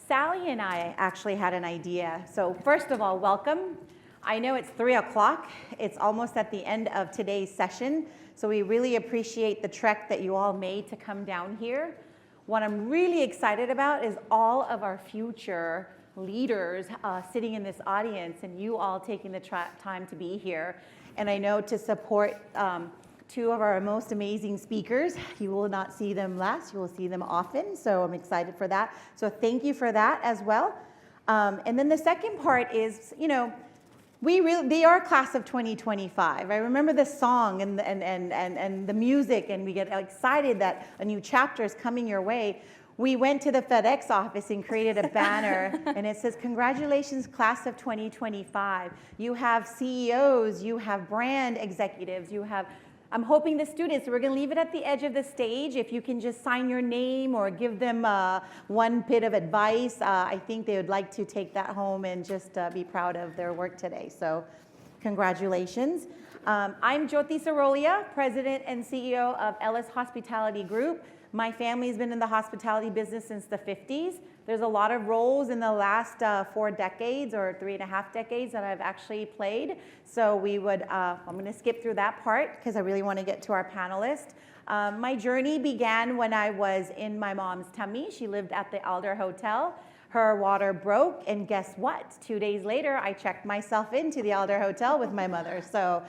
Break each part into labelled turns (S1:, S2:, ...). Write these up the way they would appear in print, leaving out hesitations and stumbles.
S1: Sally and I actually had an idea. So first of all, welcome. I know it's 3 o'clock. It's almost at the end of today's session. So we really appreciate the trek that you all made to come down here. What I'm really excited about is all of our future leaders sitting in this audience and you all taking the time to be here. And I know to support two of our most amazing speakers. You will not see them last, you will see them often, so I'm excited for that. So thank you for that as well. And then the second part is, you know, they are class of 2025. I remember the song and the music, and we get excited that a new chapter is coming your way. We went to the FedEx office and created a banner, and it says, congratulations, class of 2025. You have CEOs, you have brand executives, you have, I'm hoping the students, we're gonna leave it at the edge of the stage. If you can just sign your name or give them one bit of advice, I think they would like to take that home and just be proud of their work today. So congratulations. I'm Jyoti Sarolia, President and CEO of Ellis Hospitality Group. My family's been in the hospitality business since the 50s. There's a lot of roles in the last 4 decades or 3.5 decades that I've actually played. So I'm gonna skip through that part because I really want to get to our panelists. My journey began when I was in my mom's tummy. She lived at the Alder Hotel. Her water broke, and guess what? 2 days later, I checked myself into the Alder Hotel with my mother. So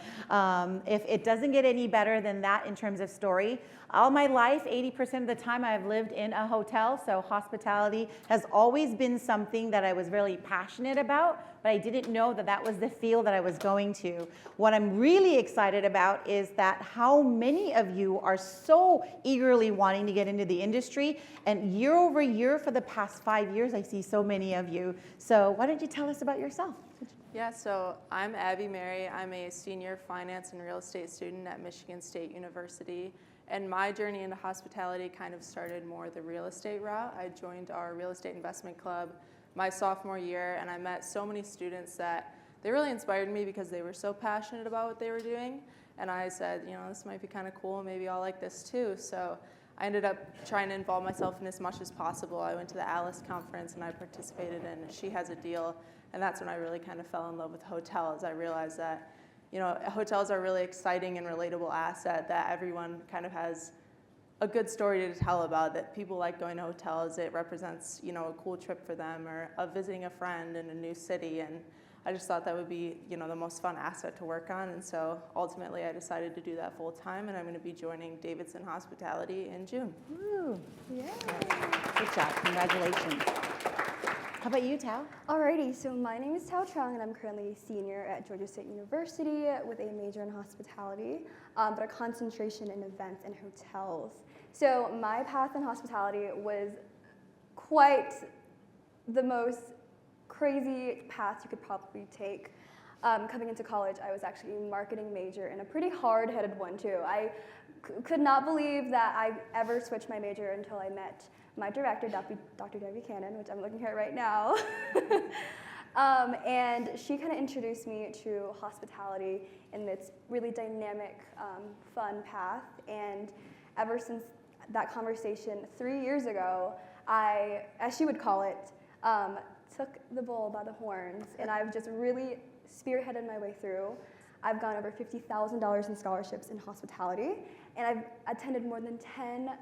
S1: if it doesn't get any better than that in terms of story, all my life, 80% of the time I've lived in a hotel, so hospitality has always been something that I was really passionate about, but I didn't know that that was the field that I was going to. What I'm really excited about is that how many of you are so eagerly wanting to get into the industry, and year over year for the past 5 years, I see so many of you. So why don't you tell us about yourself?
S2: Yeah, so I'm Abby Mary. I'm a senior finance and real estate student at Michigan State University. And my journey into hospitality kind of started more the real estate route. I joined our real estate investment club my sophomore year, and I met so many students that they really inspired me because they were so passionate about what they were doing. And I said, you know, this might be kind of cool, maybe I'll like this too. So I ended up trying to involve myself in as much as possible. I went to the Alice conference and I participated in She Has a Deal, and that's when I really kind of fell in love with hotels. I realized that, you know, hotels are a really exciting and relatable asset that everyone kind of has a good story to tell about, that people like going to hotels. It represents, you know, a cool trip for them, or visiting a friend in a new city. And I just thought that would be, you know, the most fun asset to work on. And so ultimately I decided to do that full time, and I'm going to be joining Davidson Hospitality in June.
S1: Woo. Yeah. Good job. Congratulations. How about you, Tao?
S3: Alrighty, so my name is Tao Trung, and I'm currently a senior at Georgia State University with a major in hospitality, but a concentration in events and hotels. So my path in hospitality was quite the most crazy path you could probably take. Coming into college, I was actually a marketing major, and a pretty hard-headed one too. I could not believe that I ever switched my major until I met my director, Dr. Debbie Cannon, which I'm looking at right now. And she kind of introduced me to hospitality in this really dynamic, fun path. And ever since that conversation 3 years ago, I, as she would call it, took the bull by the horns, and I've just really spearheaded my way through. I've gone over $50,000 in scholarships in hospitality, and I've attended more than 10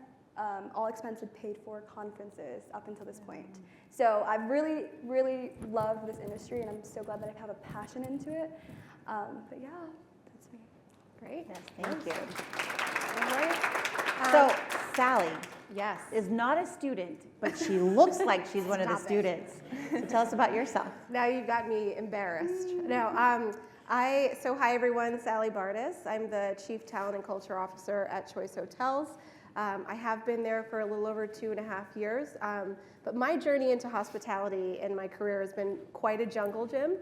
S3: all expenses paid for conferences up until this point. So I've really, really loved this industry, and I'm so glad that I have a passion into it. But yeah, that's me.
S1: Great. Yes, thank you. All right. So Sally, yes, is not a student, but she looks like she's one of the students. So tell us about yourself.
S4: Now you've got me embarrassed. No, hi everyone, Sally Bartis. I'm the Chief Talent and Culture Officer at Choice Hotels. I have been there for a little over 2.5 years, but my journey into hospitality and my career has been quite a jungle gym.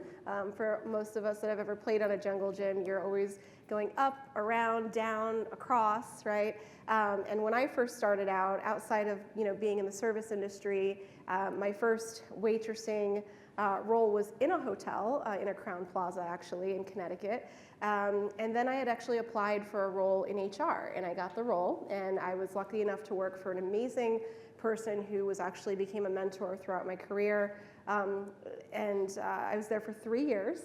S4: For most of us that have ever played on a jungle gym, you're always going up, around, down, across, right? And when I first started out, outside of being in the service industry, my first waitressing role was in a hotel, in a Crowne Plaza actually in Connecticut. And then I had actually applied for a role in HR, and I got the role, and I was lucky enough to work for an amazing person who was actually became a mentor throughout my career. I was there for 3 years.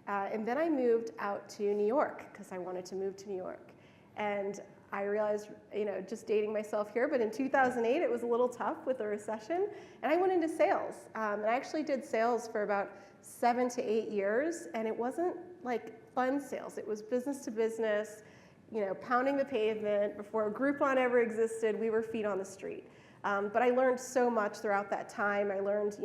S4: And then I moved out to New York because I wanted to move to New York. And I realized, just dating myself here, but in 2008, it was a little tough with the recession. And I went into sales. And I actually did sales for about 7 to 8 years. And it wasn't like fun sales. It was business to business, pounding the pavement. Before Groupon ever existed, we were feet on the street. But I learned so much throughout that time. I learned,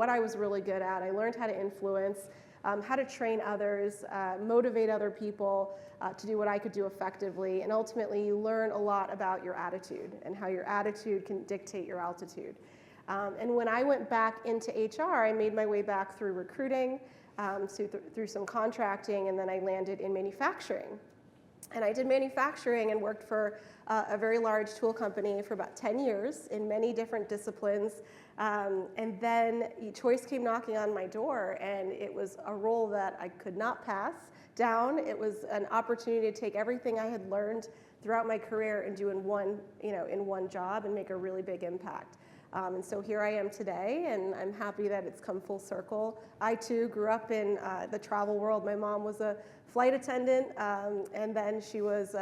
S4: what I was really good at. I learned how to influence, how to train others, motivate other people to do what I could do effectively. And ultimately, you learn a lot about your attitude and how your attitude can dictate your altitude. And when I went back into HR, I made my way back through recruiting, through some contracting, and then I landed in manufacturing. And I did manufacturing and worked for a very large tool company for about 10 years in many different disciplines. And then Choice came knocking on my door, and it was a role that I could not pass down. It was an opportunity to take everything I had learned throughout my career and do in one job and make a really big impact. And so here I am today, and I'm happy that it's come full circle. I too grew up in the travel world. My mom was a flight attendant, and then she was,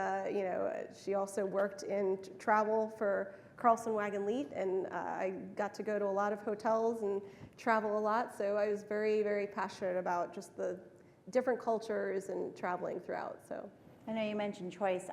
S4: she also worked in travel for Carlson Wagon Leet, and I got to go to a lot of hotels and travel a lot. So I was very, very passionate about just the different cultures and traveling throughout. So.
S1: I know you mentioned Choice.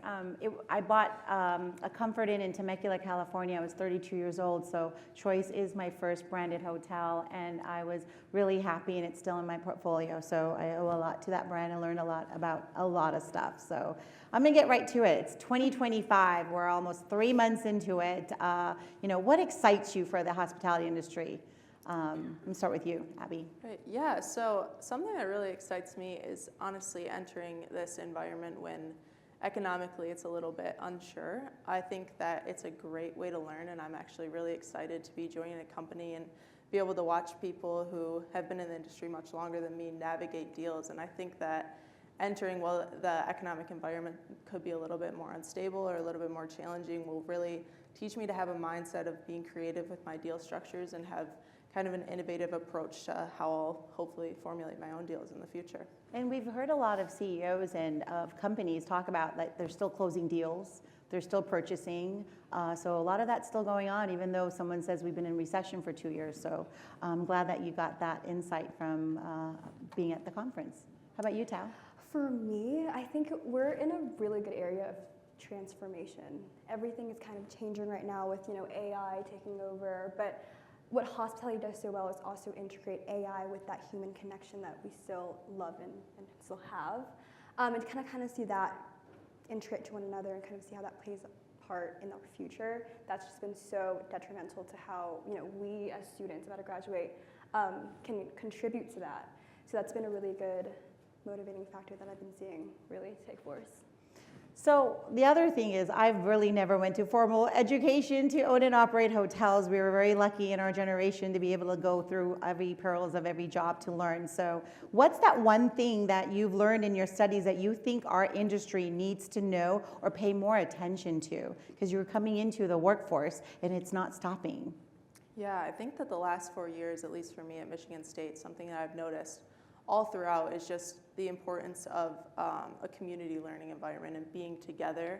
S1: I bought a Comfort Inn in Temecula, California. I was 32 years old, so Choice is my first branded hotel, and I was really happy, and it's still in my portfolio. So I owe a lot to that brand. I learned a lot about a lot of stuff. So I'm gonna get right to it. It's 2025. We're almost 3 months into it. What excites you for the hospitality industry? Let me start with you, Abby.
S2: Right. Yeah, so something that really excites me is honestly entering this environment when economically it's a little bit unsure. I think that it's a great way to learn, and I'm actually really excited to be joining a company and be able to watch people who have been in the industry much longer than me navigate deals. And I think that entering, while the economic environment could be a little bit more unstable or a little bit more challenging, will really teach me to have a mindset of being creative with my deal structures and have kind of an innovative approach to how I'll hopefully formulate my own deals in the future.
S1: And we've heard a lot of CEOs and of companies talk about that they're still closing deals, they're still purchasing. So a lot of that's still going on, even though someone says we've been in recession for 2 years. So I'm glad that you got that insight from being at the conference. How about you, Tao?
S3: For me, I think we're in a really good area of transformation. Everything is kind of changing right now with AI taking over, but what hospitality does so well is also integrate AI with that human connection that we still love and still have, and kind of see that integrate to one another and kind of see how that plays a part in the future. That's just been so detrimental to how we as students about to graduate can contribute to that. So that's been a really good motivating factor that I've been seeing really take force.
S1: So the other thing is I've really never went to formal education to own and operate hotels. We were very lucky in our generation to be able to go through every perils of every job to learn. So what's that one thing that you've learned in your studies that you think our industry needs to know or pay more attention to? Because you're coming into the workforce and it's not stopping.
S2: Yeah, I think that the last 4 years, at least for me at Michigan State, something that I've noticed all throughout is just the importance of a community learning environment and being together,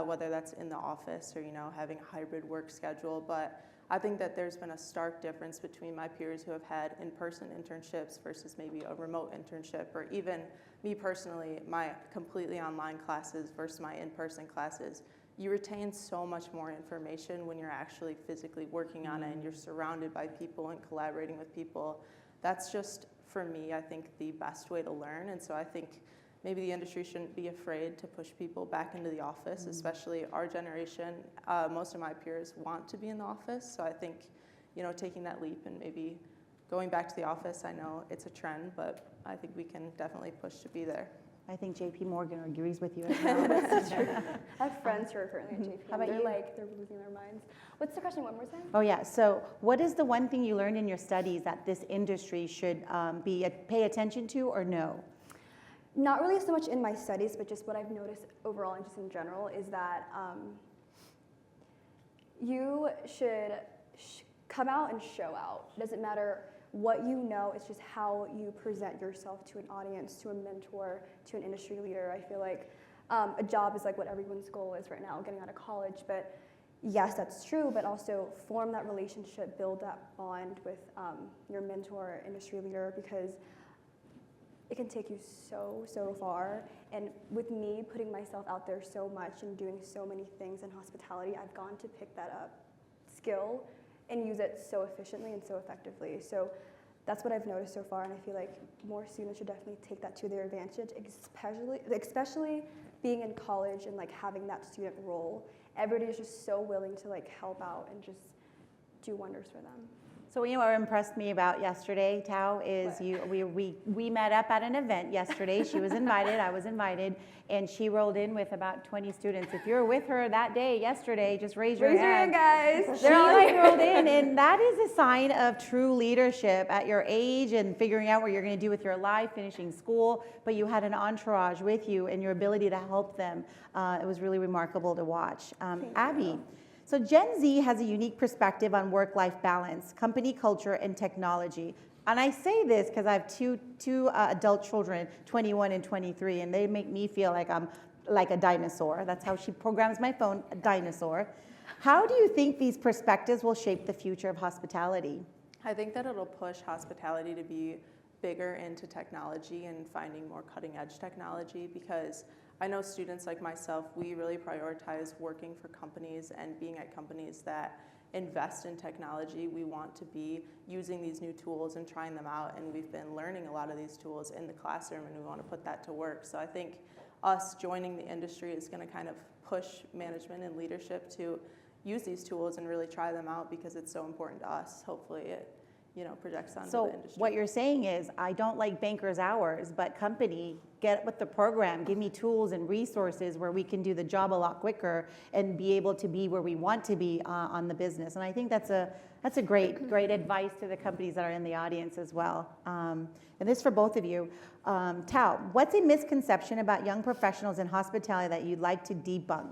S2: whether that's in the office or having a hybrid work schedule. But I think that there's been a stark difference between my peers who have had in-person internships versus maybe a remote internship, or even me personally, my completely online classes versus my in-person classes. You retain so much more information when you're actually physically working on it and you're surrounded by people and collaborating with people. That's just, for me, I think the best way to learn. And so I think maybe the industry shouldn't be afraid to push people back into the office, especially our generation. Most of my peers want to be in the office. So I think, taking that leap and maybe going back to the office, I know it's a trend, but I think we can definitely push to be there.
S1: I think JP Morgan agrees with you as well.
S3: I have friends who are currently at JP.
S1: How about
S3: they're
S1: you?
S3: They're losing their minds. What's the question? One more time.
S1: Oh yeah, so what is the one thing you learned in your studies that this industry should pay attention to or know?
S3: Not really so much in my studies, but just what I've noticed overall and just in general is that you should come out and show out. It doesn't matter what you know, it's just how you present yourself to an audience, to a mentor, to an industry leader. I feel like a job is like what everyone's goal is right now, getting out of college, but yes, that's true, but also form that relationship, build that bond with your mentor, industry leader, because it can take you so far. And with me putting myself out there so much and doing so many things in hospitality, I've gone to pick that up skill and use it so efficiently and so effectively. So that's what I've noticed so far, and I feel like more students should definitely take that to their advantage, especially being in college and like having that student role. Everybody is just so willing to like help out and just do wonders for them.
S1: So you know what impressed me about yesterday, Tao, is we met up at an event yesterday. She was invited, I was invited, and she rolled in with about 20 students. If you're with her that day, yesterday, just raise your hand.
S3: Guys.
S1: She like rolled in, and that is a sign of true leadership at your age and figuring out what you're going to do with your life, finishing school. But you had an entourage with you and your ability to help them. It was really remarkable to watch. Abby. So Gen Z has a unique perspective on work-life balance, company culture, and technology. And I say this because I have two adult children, 21 and 23, and they make me feel like I'm like a dinosaur. That's how she programs my phone, a dinosaur. How do you think these perspectives will shape the future of hospitality?
S2: I think that it'll push hospitality to be bigger into technology and finding more cutting edge technology, because I know students like myself, we really prioritize working for companies and being at companies that invest in technology. We want to be using these new tools and trying them out, and we've been learning a lot of these tools in the classroom, and we want to put that to work. So I think us joining the industry is going to kind of push management and leadership to use these tools and really try them out, because it's so important to us. Hopefully it projects onto the industry.
S1: So what you're saying is, I don't like banker's hours, but company, get with the program, give me tools and resources where we can do the job a lot quicker and be able to be where we want to be on the business. And I think that's a great advice to the companies that are in the audience as well. And this is for both of you. Tao, what's a misconception about young professionals in hospitality that you'd like to debunk?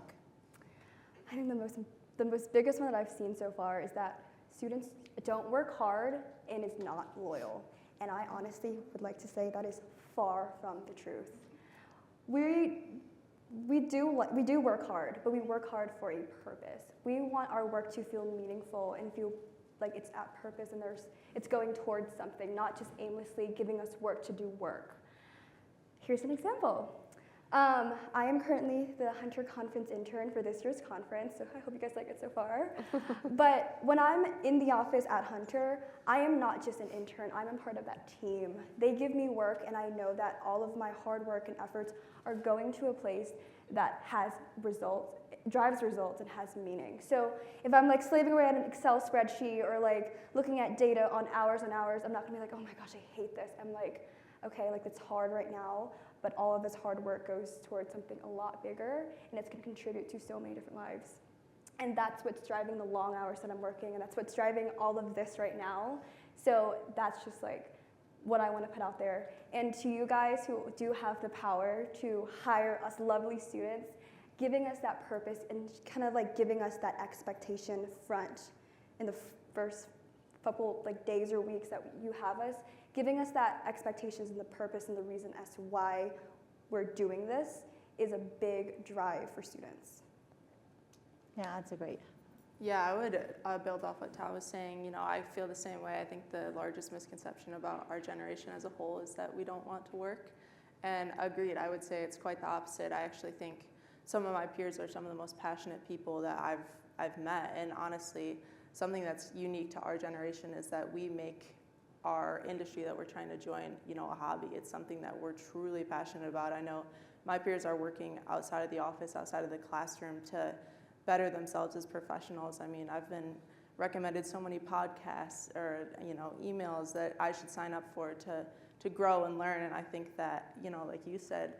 S3: I think the most biggest one that I've seen so far is that students don't work hard and is not loyal. And I honestly would like to say that is far from the truth. We do work hard, but we work hard for a purpose. We want our work to feel meaningful and feel like it's at purpose and it's going towards something, not just aimlessly giving us work to do work. Here's an example. I am currently the Hunter Conference intern for this year's conference, so I hope you guys like it so far. But when I'm in the office at Hunter, I am not just an intern, I'm a part of that team. They give me work, and I know that all of my hard work and efforts are going to a place that has results, drives results, and has meaning. So if I'm like slaving away at an Excel spreadsheet or like looking at data on hours and hours, I'm not gonna be like, oh my gosh, I hate this. I'm like, okay, like it's hard right now, but all of this hard work goes towards something a lot bigger, and it's going to contribute to so many different lives. And that's what's driving the long hours that I'm working, and that's what's driving all of this right now. So that's just like what I want to put out there. And to you guys who do have the power to hire us lovely students, giving us that purpose and kind of like giving us that expectation front in the first couple like days or weeks that you have us, giving us that expectations and the purpose and the reason as to why we're doing this is a big drive for students.
S1: Yeah, that's a great.
S2: Yeah, I would build off what Tao was saying. I feel the same way. I think the largest misconception about our generation as a whole is that we don't want to work. And agreed, I would say it's quite the opposite. I actually think some of my peers are some of the most passionate people that I've met. And honestly, something that's unique to our generation is that we make our industry that we're trying to join, a hobby. It's something that we're truly passionate about. I know my peers are working outside of the office, outside of the classroom to better themselves as professionals. I mean, I've been recommended so many podcasts or, emails that I should sign up for to grow and learn. And I think that, like you said,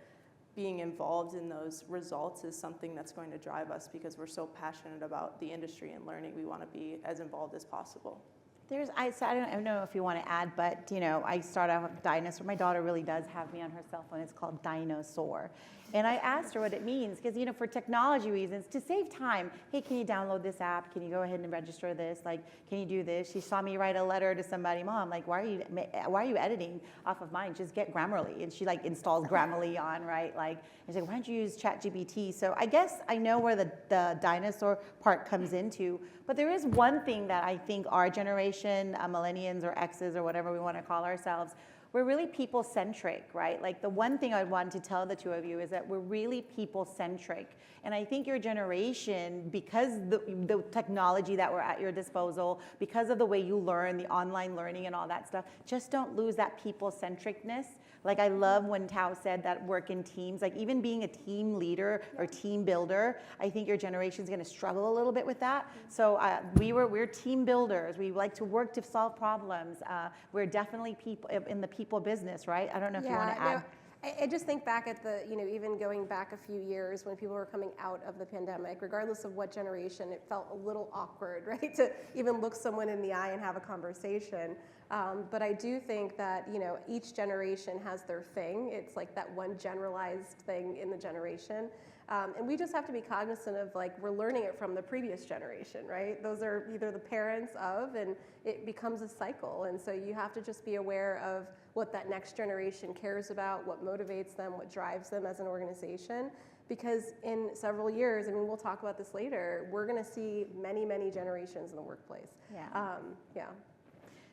S2: being involved in those results is something that's going to drive us because we're so passionate about the industry and learning. We want to be as involved as possible.
S1: So I don't know if you want to add, but I start out with Dinosaur. My daughter really does have me on her cell phone. It's called Dinosaur. And I asked her what it means because, for technology reasons, to save time, hey, can you download this app? Can you go ahead and register this? Like, can you do this? She saw me write a letter to somebody, Mom, like, why are you editing off of mine? Just get Grammarly. And she installs Grammarly on, right? And she's like, why don't you use ChatGPT? So I guess I know where the dinosaur part comes into, but there is one thing that I think our generation, millennials or X's or whatever we want to call ourselves, we're really people-centric, right? The one thing I want to tell the two of you is that we're really people-centric. And I think your generation, because the technology that we're at your disposal, because of the way you learn, the online learning and all that stuff, just don't lose that people-centricness. I love when Tao said that work in teams, even being a team leader or team builder, I think your generation's gonna struggle a little bit with that. So we're team builders. We like to work to solve problems. We're definitely people in the people business, right? I don't know if you want to add.
S4: I just think back at even going back a few years when people were coming out of the pandemic, regardless of what generation, it felt a little awkward, right? To even look someone in the eye and have a conversation. But I do think that, each generation has their thing. It's that one generalized thing in the generation. And we just have to be cognizant of we're learning it from the previous generation, right? Those are either the parents of, and it becomes a cycle. And so you have to just be aware of what that next generation cares about, what motivates them, what drives them as an organization. Because in several years, we'll talk about this later, we're going to see many, many generations in the workplace.
S1: Yeah.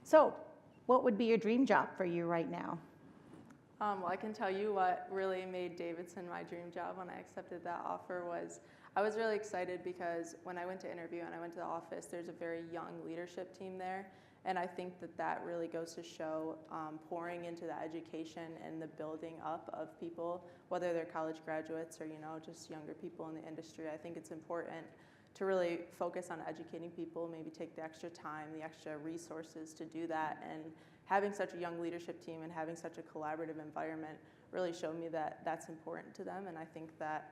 S1: So what would be your dream job for you right now?
S2: Well, I can tell you what really made Davidson my dream job when I accepted that offer was I was really excited because when I went to interview and I went to the office, there's a very young leadership team there. And I think that really goes to show pouring into the education and the building up of people, whether they're college graduates or, just younger people in the industry. I think it's important to really focus on educating people, maybe take the extra time, the extra resources to do that. And having such a young leadership team and having such a collaborative environment really showed me that that's important to them. And I think that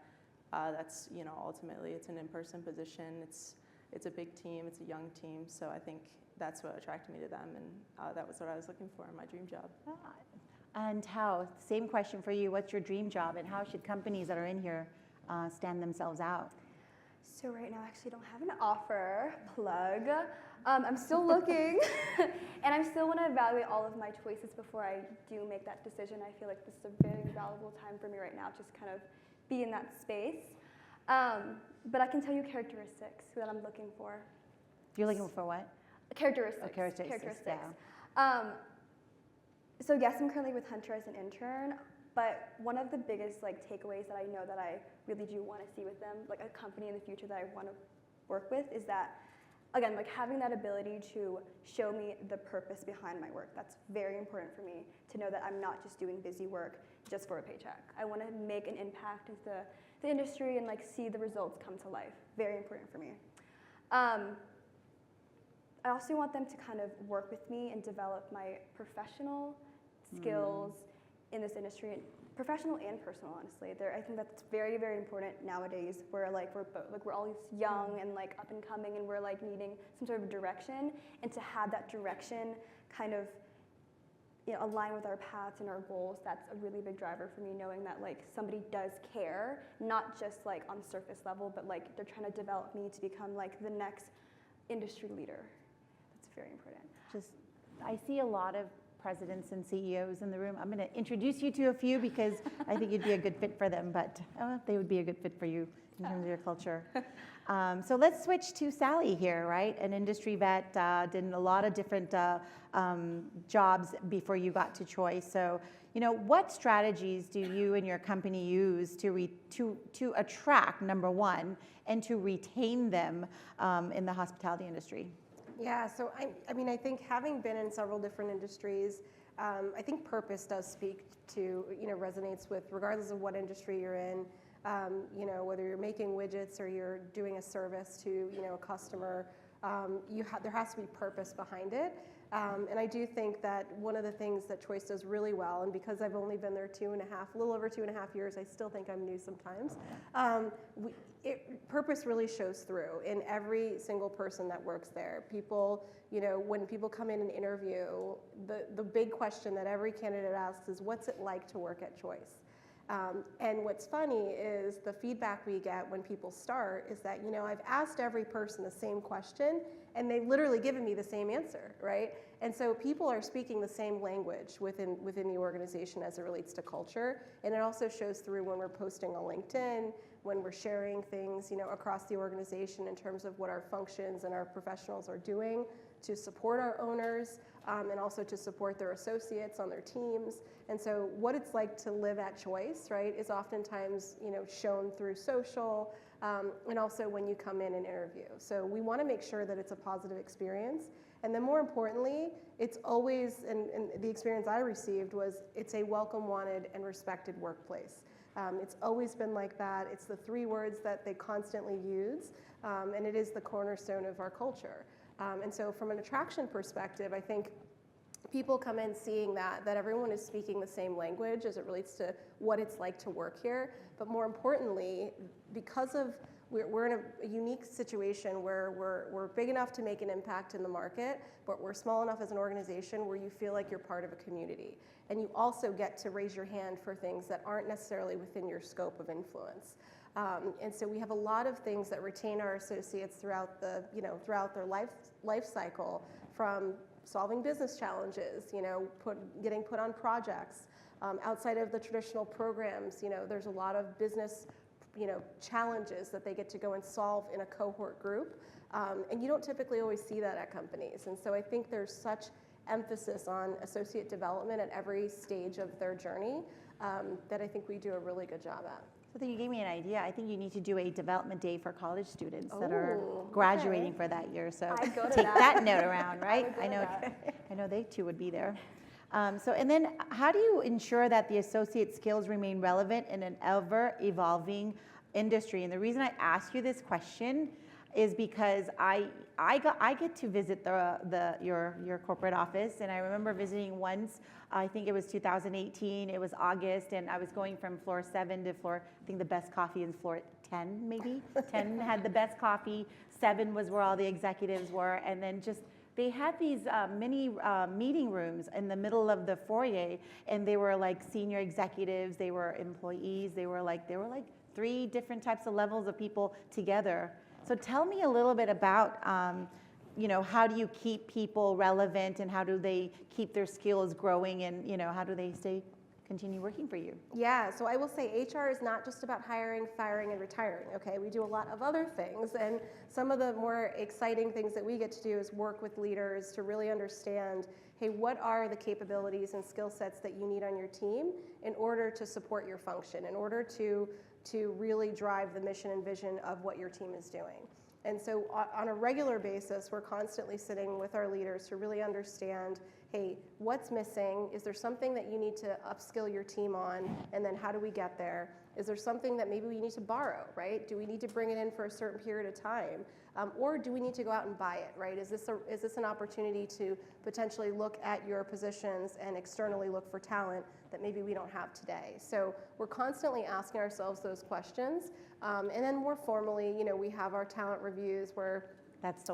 S2: that's, ultimately it's an in-person position. It's a big team, it's a young team. So I think that's what attracted me to them. And that was what I was looking for in my dream job.
S1: And how, same question for you, what's your dream job and how should companies that are in here stand themselves out?
S3: So right now I actually don't have an offer, plug. I'm still looking and I still want to evaluate all of my choices before I do make that decision. I feel like this is a very valuable time for me right now, just kind of be in that space. But I can tell you characteristics that I'm looking for.
S1: You're looking for what?
S3: Characteristics.
S1: Oh, characteristics.
S3: Yeah. So yes, I'm currently with Hunter as an intern, but one of the biggest takeaways that I know that I really do want to see with them, a company in the future that I want to work with, is that, again, having that ability to show me the purpose behind my work. That's very important for me to know that I'm not just doing busy work just for a paycheck. I want to make an impact into the industry and see the results come to life. Very important for me. I also want them to kind of work with me and develop my professional skills in this industry, professional and personal, honestly. I think that's very, very important nowadays, where we're all young and up and coming, and we're needing some sort of direction, and to have that direction kind of align with our paths and our goals. That's a really big driver for me, knowing that somebody does care, not just on the surface level, but they're trying to develop me to become the next industry leader. That's very important.
S1: I see a lot of presidents and CEOs in the room. I'm going to introduce you to a few because I think you'd be a good fit for them, but they would be a good fit for you in terms of your culture. So let's switch to Sally here, right? An industry vet, did a lot of different jobs before you got to Choice. So, what strategies do you and your company use to attract, number one, and to retain them in the hospitality industry?
S4: Yeah, so I think having been in several different industries, I think purpose does speak to, resonates with, regardless of what industry you're in, whether you're making widgets or you're doing a service to, a customer, there has to be purpose behind it. And I do think that one of the things that Choice does really well, and because I've only been there a little over 2.5 years, I still think I'm new sometimes. Purpose really shows through in every single person that works there. People, when people come in and interview, the big question that every candidate asks is, what's it like to work at Choice? And what's funny is the feedback we get when people start is that, I've asked every person the same question and they've literally given me the same answer, right? And so people are speaking the same language within the organization as it relates to culture. And it also shows through when we're posting on LinkedIn, when we're sharing things, across the organization in terms of what our functions and our professionals are doing to support our owners, and also to support their associates on their teams. And so what it's like to live at Choice, right, is oftentimes, shown through social, and also when you come in and interview. So we want to make sure that it's a positive experience. And then more importantly, it's always, and the experience I received was, it's a welcome, wanted, and respected workplace. It's always been like that. It's the 3 words that they constantly use, and it is the cornerstone of our culture. And so from an attraction perspective, I think people come in seeing that everyone is speaking the same language as it relates to what it's like to work here. But more importantly, because of we're in a unique situation where we're big enough to make an impact in the market, but we're small enough as an organization where you feel like you're part of a community. And you also get to raise your hand for things that aren't necessarily within your scope of influence. And so we have a lot of things that retain our associates throughout their life cycle, from solving business challenges, getting put on projects. Outside of the traditional programs, there's a lot of business, challenges that they get to go and solve in a cohort group. And you don't typically always see that at companies. And so I think there's such emphasis on associate development at every stage of their journey that I think we do a really good job at.
S1: So then you gave me an idea. I think you need to do a development day for college students that are graduating for that year. So
S3: I'd go to
S1: take
S3: that.
S1: that note around, right?
S3: I would go to
S1: I know they too would be there. And then how do you ensure that the associate skills remain relevant in an ever-evolving industry? And the reason I ask you this question is because I get to visit your corporate office, and I remember visiting once. I think it was 2018. It was August, and I was going from floor 7 to floor. I think the best coffee is floor 10, maybe. 10 had the best coffee. 7 was where all the executives were, and then they had these mini meeting rooms in the middle of the foyer, and they were like senior executives. They were employees. They were like 3 different types of levels of people together. So tell me a little bit about, how do you keep people relevant, and how do they keep their skills growing, and, how do they continue working for you?
S4: Yeah, so I will say HR is not just about hiring, firing, and retiring, okay? We do a lot of other things, and some of the more exciting things that we get to do is work with leaders to really understand, hey, what are the capabilities and skill sets that you need on your team in order to support your function, in order to really drive the mission and vision of what your team is doing. And so on a regular basis, we're constantly sitting with our leaders to really understand, hey, what's missing? Is there something that you need to upskill your team on? And then how do we get there? Is there something that maybe we need to borrow, right? Do we need to bring it in for a certain period of time? Or do we need to go out and buy it, right? Is this an opportunity to potentially look at your positions and externally look for talent that maybe we don't have today? So we're constantly asking ourselves those questions. And then more formally, we have our talent reviews where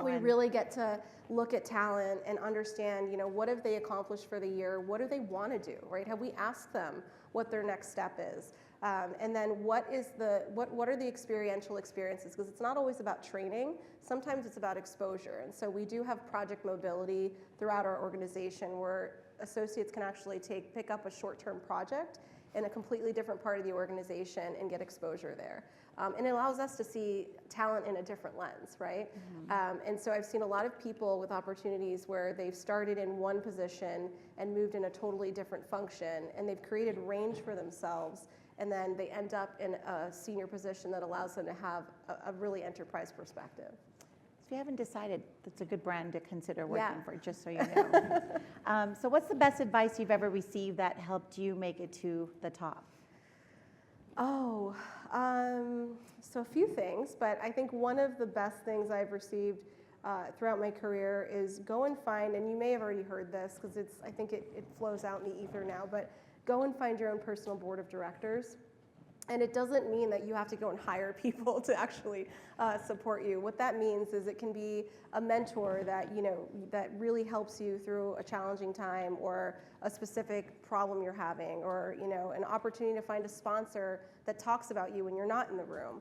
S4: we really get to look at talent and understand, what have they accomplished for the year? What do they want to do, right? Have we asked them what their next step is? And then what are the experiential experiences? Because it's not always about training. Sometimes it's about exposure. And so we do have project mobility throughout our organization where associates can actually pick up a short-term project in a completely different part of the organization and get exposure there. And it allows us to see talent in a different lens, right? Mm-hmm. And so I've seen a lot of people with opportunities where they've started in one position and moved in a totally different function, and they've created range for themselves, and then they end up in a senior position that allows them to have a really enterprise perspective.
S1: If you haven't decided, that's a good brand to consider working for, just so you know. So what's the best advice you've ever received that helped you make it to the top?
S4: So a few things, but I think one of the best things I've received throughout my career is go and find, and you may have already heard this because I think it flows out in the ether now, but go and find your own personal board of directors. And it doesn't mean that you have to go and hire people to actually support you. What that means is it can be a mentor that, that really helps you through a challenging time or a specific problem you're having, or, an opportunity to find a sponsor that talks about you when you're not in the room.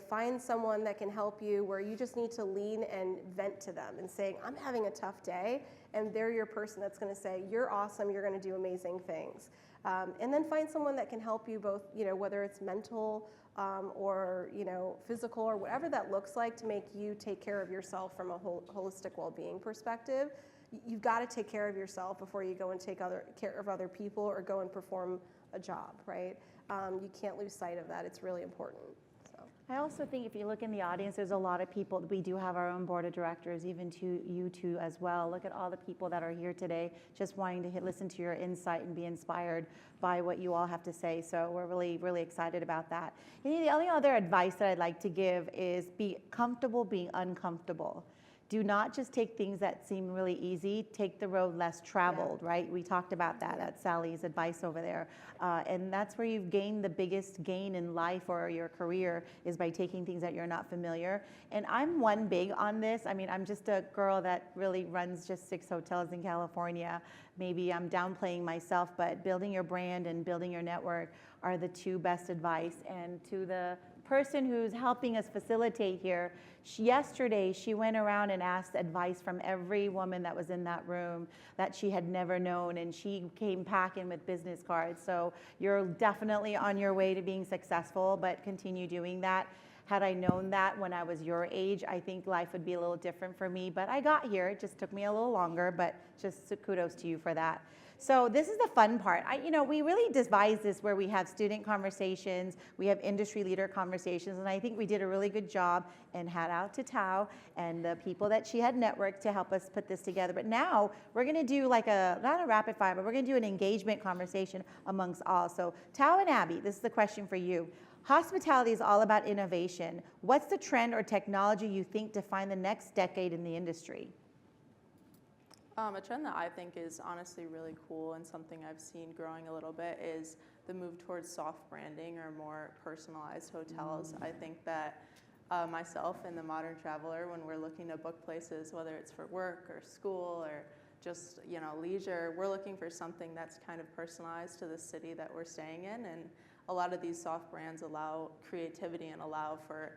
S4: Find someone that can help you where you just need to lean and vent to them and saying, I'm having a tough day, and they're your person that's going to say, you're awesome, you're going to do amazing things. And then find someone that can help you both, whether it's mental or, physical or whatever that looks like, to make you take care of yourself from a holistic well-being perspective. You've got to take care of yourself before you go and take care of other people or go and perform a job, right? You can't lose sight of that. It's really important.
S1: I also think if you look in the audience, there's a lot of people. We do have our own board of directors, even to you two as well. Look at all the people that are here today, just wanting to listen to your insight and be inspired by what you all have to say. So we're really, really excited about that. And the only other advice that I'd like to give is be comfortable being uncomfortable. Do not just take things that seem really easy. Take the road less traveled, right? We talked about that. That's Sally's advice over there. And that's where you've gained the biggest gain in life or your career, is by taking things that you're not familiar. And I'm one big on this. I mean, I'm just a girl that really runs just 6 hotels in California. Maybe I'm downplaying myself, but building your brand and building your network are the two best advice. And to the person who's helping us facilitate here, yesterday she went around and asked advice from every woman that was in that room that she had never known, and she came packing with business cards. So you're definitely on your way to being successful, but continue doing that. Had I known that when I was your age, I think life would be a little different for me, but I got here. It just took me a little longer, but just kudos to you for that. So this is the fun part. We really devise this where we have student conversations, we have industry leader conversations, and I think we did a really good job, and hat out to Tao and the people that she had networked to help us put this together. But now we're gonna do like not a rapid fire, but we're gonna do an engagement conversation amongst all. So Tao and Abby, this is the question for you. Hospitality is all about innovation. What's the trend or technology you think define the next decade in the industry?
S2: A trend that I think is honestly really cool and something I've seen growing a little bit is the move towards soft branding or more personalized hotels. I think that myself and the modern traveler, when we're looking to book places, whether it's for work or school or just leisure, we're looking for something that's kind of personalized to the city that we're staying in. And a lot of these soft brands allow creativity and allow for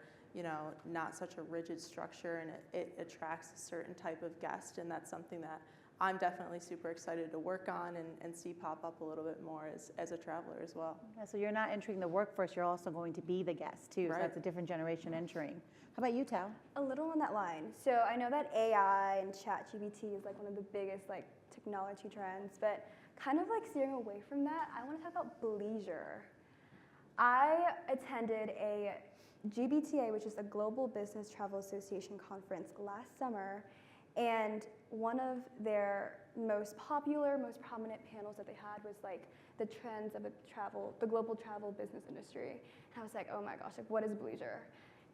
S2: not such a rigid structure, and it attracts a certain type of guest, and that's something that I'm definitely super excited to work on and see pop up a little bit more as a traveler as well.
S1: Yeah, so you're not entering the workforce, you're also going to be the guest too,
S2: Right.
S1: So that's a different generation entering. How about you, Tao?
S3: A little on that line. So I know that AI and ChatGPT is like one of the biggest technology trends, but kind of steering away from that, I want to talk about bleisure. I attended a GBTA, which is the Global Business Travel Association conference last summer, and one of their most popular, most prominent panels that they had was the trends of the global travel business industry. And I was like, oh my gosh, what is bleisure?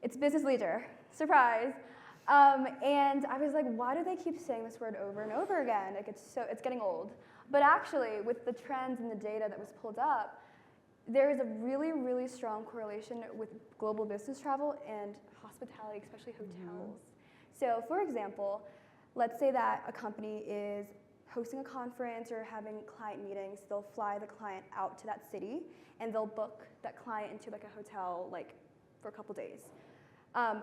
S3: It's business leisure, surprise. And I was like, why do they keep saying this word over and over again? It's getting old. But actually, with the trends and the data that was pulled up, there is a really, really strong correlation with global business travel and hospitality, especially hotels. So for example, let's say that a company is hosting a conference or having client meetings. They'll fly the client out to that city, and they'll book that client into a hotel for a couple days.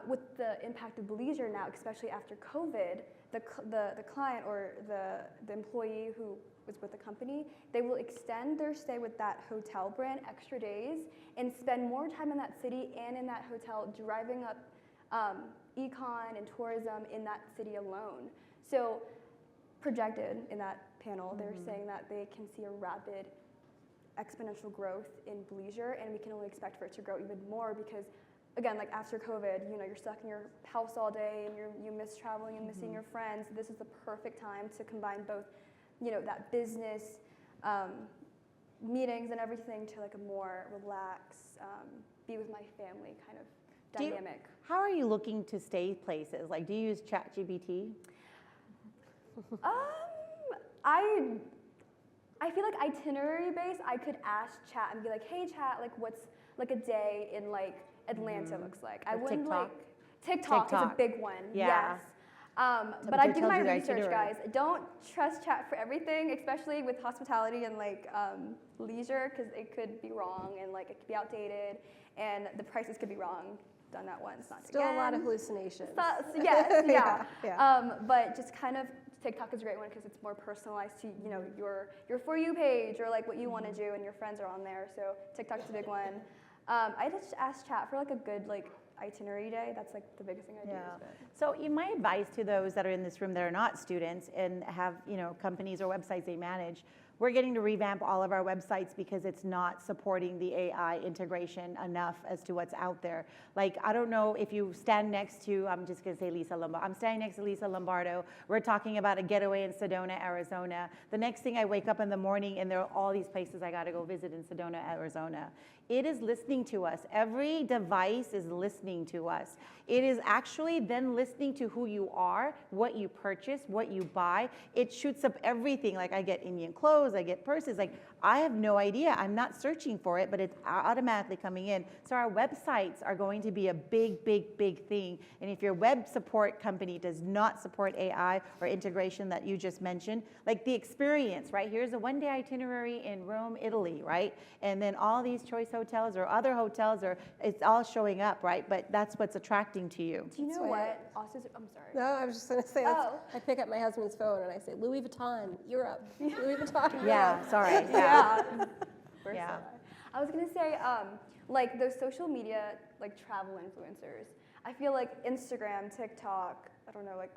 S3: With the impact of bleisure now, especially after COVID, the client or the employee who was with the company, they will extend their stay with that hotel brand extra days and spend more time in that city and in that hotel, driving up econ and tourism in that city alone. So projected in that panel, they're saying that they can see a rapid exponential growth in bleisure, and we can only expect for it to grow even more because, again, after COVID, you're stuck in your house all day and you miss traveling and missing your friends. This is the perfect time to combine both that business meetings and everything to a more relaxed, be with my family kind of dynamic.
S1: How are you looking to stay places? Like, do you use ChatGPT?
S3: I feel like itinerary based, I could ask Chat and be like, hey Chat, like what's like a day in like Atlanta looks like. I
S1: Or
S3: wouldn't
S1: TikTok?
S3: like TikTok is a
S1: TikTok.
S3: big one.
S1: Yeah.
S3: Yes. But I
S1: it
S3: do
S1: tells
S3: my
S1: you the
S3: research,
S1: itinerary.
S3: guys. Don't trust Chat for everything, especially with hospitality and like leisure, because it could be wrong and like it could be outdated, and the prices could be wrong. Done that once, not
S4: Still
S3: again.
S4: a lot of hallucinations.
S3: Yes, yeah.
S4: Yeah.
S3: But just kind of TikTok is a great one because it's more personalized to your For You page or like what you want to do, and your friends are on there. So TikTok's a big one. I just asked Chat for like a good like itinerary day. That's like the biggest thing I do.
S1: Yeah.
S3: But
S1: So my advice to those that are in this room that are not students and have, companies or websites they manage, we're getting to revamp all of our websites because it's not supporting the AI integration enough as to what's out there. Like, I don't know if you stand next to, I'm just gonna say Lisa Lombardo. I'm standing next to Lisa Lombardo. We're talking about a getaway in Sedona, Arizona. The next thing I wake up in the morning and there are all these places I gotta go visit in Sedona, Arizona. It is listening to us. Every device is listening to us. It is actually then listening to who you are, what you purchase, what you buy. It shoots up everything. Like, I get Indian clothes, I get purses. Like, I have no idea. I'm not searching for it, but it's automatically coming in. So our websites are going to be a big, big, big thing. And if your web support company does not support AI or integration that you just mentioned, like the experience, right? Here's a one-day itinerary in Rome, Italy, right? And then all these choice hotels or other hotels, or it's all showing up, right? But that's what's attracting to you.
S3: do you know
S4: right.
S3: what? Also, I'm sorry.
S4: No, I was just going to say,
S3: Oh.
S4: I pick up my husband's phone and I say, Louis Vuitton, Europe. Louis Vuitton, Europe.
S1: Yeah, sorry.
S3: Yeah.
S1: Yeah.
S3: I was gonna say, like those social media, like travel influencers. I feel like Instagram, TikTok, I don't know, like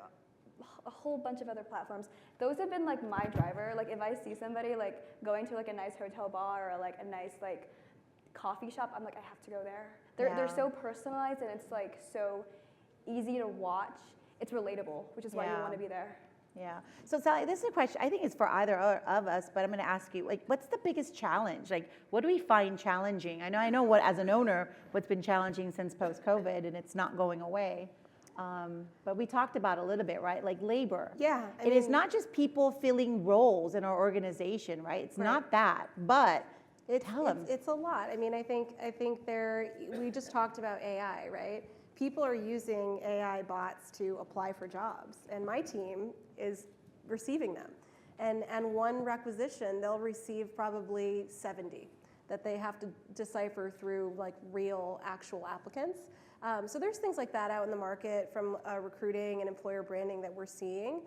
S3: a whole bunch of other platforms. Those have been like my driver. Like if I see somebody like going to like a nice hotel bar or like a nice like coffee shop, I'm like, I have to go there. They're
S1: Yeah.
S3: so personalized and it's like so easy to watch. It's relatable, which is why you
S1: Yeah.
S3: want to be there.
S1: Yeah. So Sally, this is a question, I think it's for either of us, but I'm going to ask you, like, what's the biggest challenge? Like, what do we find challenging? I know what, as an owner, what's been challenging since post-COVID, and it's not going away. But we talked about a little bit, right? Like labor.
S4: Yeah, I
S1: It is
S4: mean-
S1: not just people filling roles in our organization, right? It's not that, but tell them.
S4: It's a lot. I mean, I think we just talked about AI, right? People are using AI bots to apply for jobs, and my team is receiving them. And one requisition, they'll receive probably 70 that they have to decipher through like real, actual applicants. So there's things like that out in the market from recruiting and employer branding that we're seeing.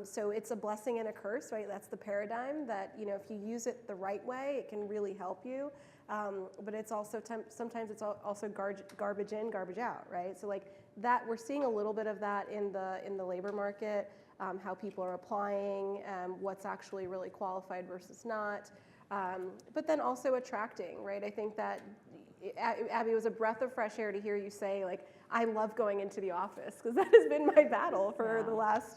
S4: So it's a blessing and a curse, right? That's the paradigm that, if you use it the right way, it can really help you. But it's also, sometimes it's also garbage in, garbage out, right? So like that, we're seeing a little bit of that in the labor market, how people are applying, what's actually really qualified versus not. But then also attracting, right? I think that, Abby, it was a breath of fresh air to hear you say, like, I love going into the office, because that has been my battle for the last,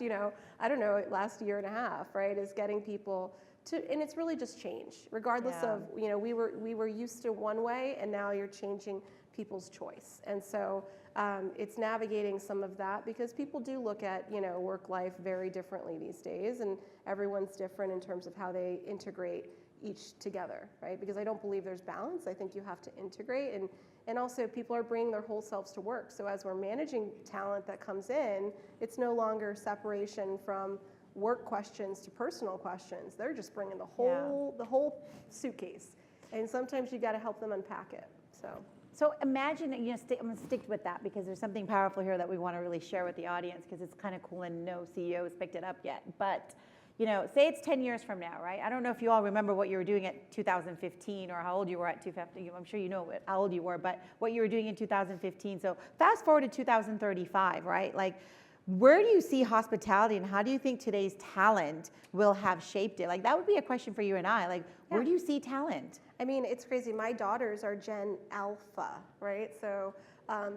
S4: last year and a half, right? Is getting people to, and it's really just change, regardless of, we were used to one way, and now you're changing people's choice. And so it's navigating some of that, because people do look at, work life very differently these days, and everyone's different in terms of how they integrate each together, right? Because I don't believe there's balance. I think you have to integrate, and also people are bringing their whole selves to work. So as we're managing talent that comes in, it's no longer separation from work questions to personal questions. They're just bringing the whole suitcase, and sometimes you got to help them unpack it.
S1: So imagine, I'm going to stick with that because there's something powerful here that we want to really share with the audience, because it's kind of cool and no CEO has picked it up yet. But say it's 10 years from now, right? I don't know if you all remember what you were doing at 2015 or how old you were at 2015. I'm sure you know how old you were, but what you were doing in 2015. So fast forward to 2035, right? Like, where do you see hospitality, and how do you think today's talent will have shaped it? Like, that would be a question for you and I. Like, where do you see talent?
S4: I mean, it's crazy. My daughters are Gen Alpha, right? So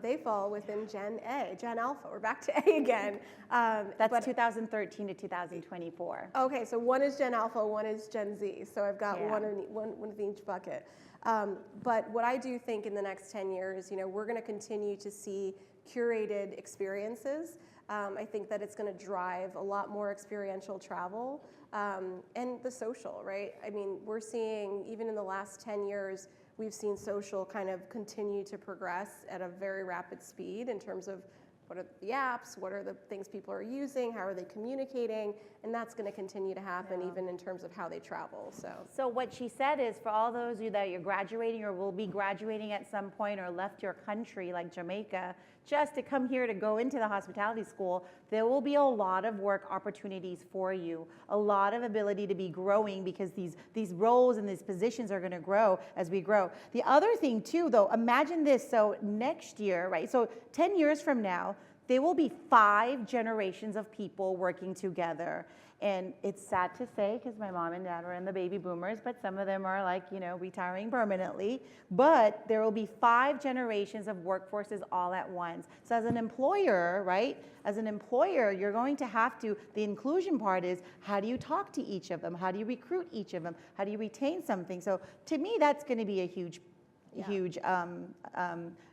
S4: they fall within Gen A, Gen Alpha. We're back to A again.
S1: That's 2013 to 2024.
S4: Okay, so one is Gen Alpha, one is Gen Z. So I've got one in each bucket. But what I do think in the next 10 years, we're going to continue to see curated experiences. I think that it's going to drive a lot more experiential travel and the social, right? I mean, we're seeing, even in the last 10 years, we've seen social kind of continue to progress at a very rapid speed in terms of what are the apps, what are the things people are using, how are they communicating, and that's going to continue to happen even in terms of how they travel.
S1: So what she said is, for all those of you that you're graduating or will be graduating at some point or left your country like Jamaica, just to come here to go into the hospitality school, there will be a lot of work opportunities for you, a lot of ability to be growing, because these roles and these positions are going to grow as we grow. The other thing too, though, imagine this. So next year, right? So 10 years from now, there will be 5 generations of people working together. And it's sad to say, because my mom and dad were in the baby boomers, but some of them are like, retiring permanently. But there will be 5 generations of workforces all at once. So as an employer, right? As an employer, you're going to have to, the inclusion part is, how do you talk to each of them? How do you recruit each of them? How do you retain something? So to me, that's going to be a huge,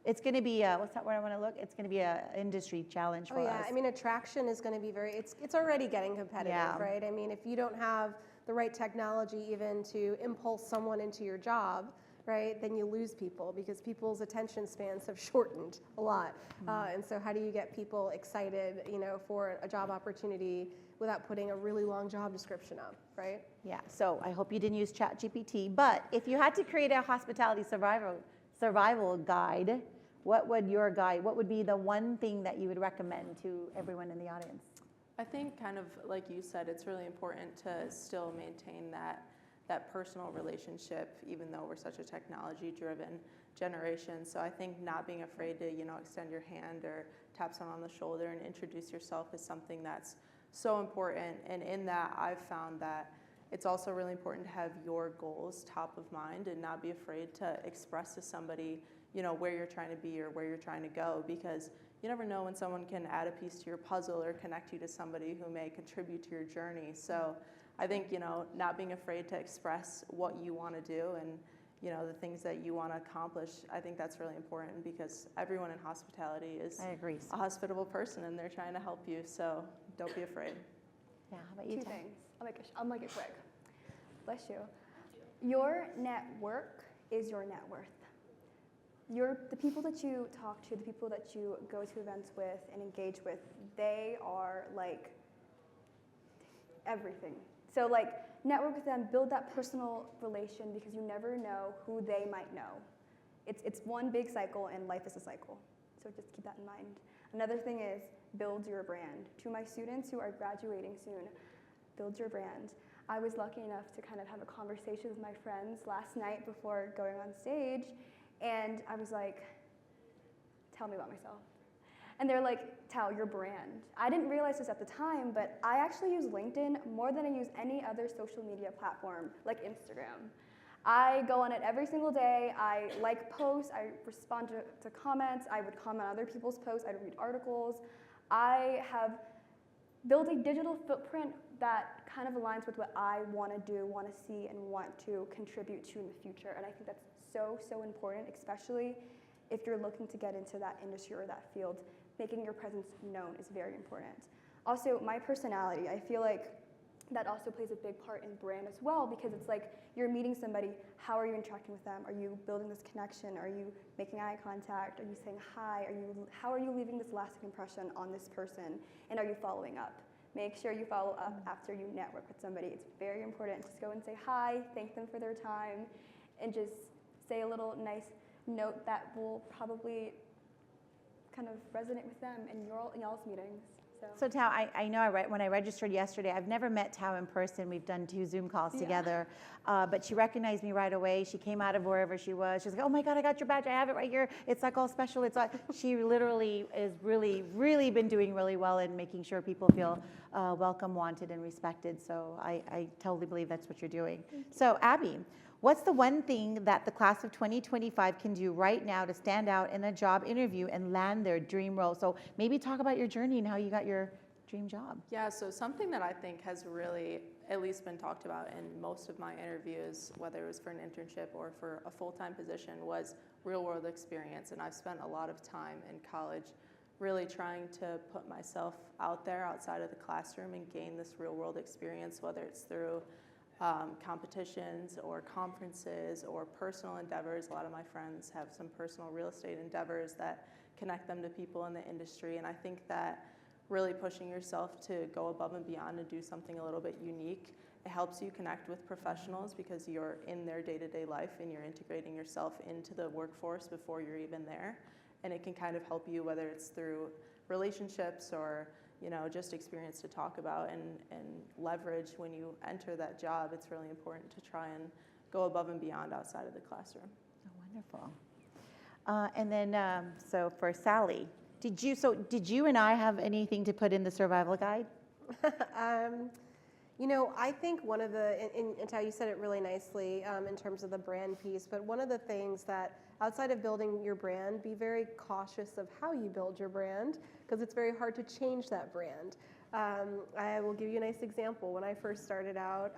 S1: it's going to be what's that word I want to look? It's going to be a industry challenge for us.
S4: I mean, attraction is going to be it's already getting competitive, right? I mean, if you don't have the right technology even to impulse someone into your job, right, then you lose people, because people's attention spans have shortened a lot. And so how do you get people excited, for a job opportunity without putting a really long job description up, right?
S1: Yeah, so I hope you didn't use ChatGPT, but if you had to create a hospitality survival guide, what would be the one thing that you would recommend to everyone in the audience?
S2: I think, kind of like you said, it's really important to still maintain that personal relationship, even though we're such a technology-driven generation. So I think not being afraid to, extend your hand or tap someone on the shoulder and introduce yourself is something that's so important. And in that, I've found that it's also really important to have your goals top of mind and not be afraid to express to somebody, where you're trying to be or where you're trying to go, because you never know when someone can add a piece to your puzzle or connect you to somebody who may contribute to your journey. So I think, not being afraid to express what you want to do and, the things that you want to accomplish, I think that's really important, because everyone in hospitality is a hospitable person and they're trying to help you. So don't be afraid.
S1: Yeah, how about you,
S3: 2
S1: Tam?
S3: things. I'll make it quick. Bless you. Your network is your net worth. The people that you talk to, the people that you go to events with and engage with, they are like everything. So network with them, build that personal relation, because you never know who they might know. It's one big cycle, and life is a cycle. So just keep that in mind. Another thing is, build your brand. To my students who are graduating soon, build your brand. I was lucky enough to kind of have a conversation with my friends last night before going on stage, and I was like, tell me about myself. And they're like, Tal, your brand. I didn't realize this at the time, but I actually use LinkedIn more than I use any other social media platform, like Instagram. I go on it every single day. I like posts. I respond to comments. I would comment on other people's posts. I'd read articles. I have built a digital footprint that kind of aligns with what I want to do, want to see, and want to contribute to in the future. And I think that's so, so important, especially if you're looking to get into that industry or that field. Making your presence known is very important. Also, my personality, I feel like that also plays a big part in brand as well, because it's like you're meeting somebody, how are you interacting with them? Are you building this connection? Are you making eye contact? Are you saying hi? How are you leaving this lasting impression on this person? And are you following up? Make sure you follow up after you network with somebody. It's very important. Just go and say hi, thank them for their time, and just say a little nice note that will probably kind of resonate with them in y'all's meetings.
S1: So Tao, I know when I registered yesterday, I've never met Tao in person. We've done 2 Zoom calls together, but she recognized me right away. She came out of wherever she was. She's like, oh my God, I got your badge. I have it right here. It's like all special. She literally is really been doing really well in making sure people feel welcome, wanted, and respected. So I totally believe that's what you're doing. So Abby, what's the one thing that the class of 2025 can do right now to stand out in a job interview and land their dream role? So maybe talk about your journey and how you got your dream job.
S2: Yeah, so something that I think has really at least been talked about in most of my interviews, whether it was for an internship or for a full-time position, was real-world experience. And I've spent a lot of time in college really trying to put myself out there outside of the classroom and gain this real-world experience, whether it's through competitions or conferences or personal endeavors. A lot of my friends have some personal real estate endeavors that connect them to people in the industry. And I think that really pushing yourself to go above and beyond and do something a little bit unique, it helps you connect with professionals because you're in their day-to-day life and you're integrating yourself into the workforce before you're even there. And it can kind of help you, whether it's through relationships or just experience to talk about and leverage when you enter that job. It's really important to try and go above and beyond outside of the classroom.
S1: Oh, wonderful. And then, so for Sally, did you and I have anything to put in the survival guide?
S4: I think one of the, and Tao, you said it really nicely in terms of the brand piece, but one of the things that outside of building your brand, be very cautious of how you build your brand because it's very hard to change that brand. I will give you a nice example. When I first started out,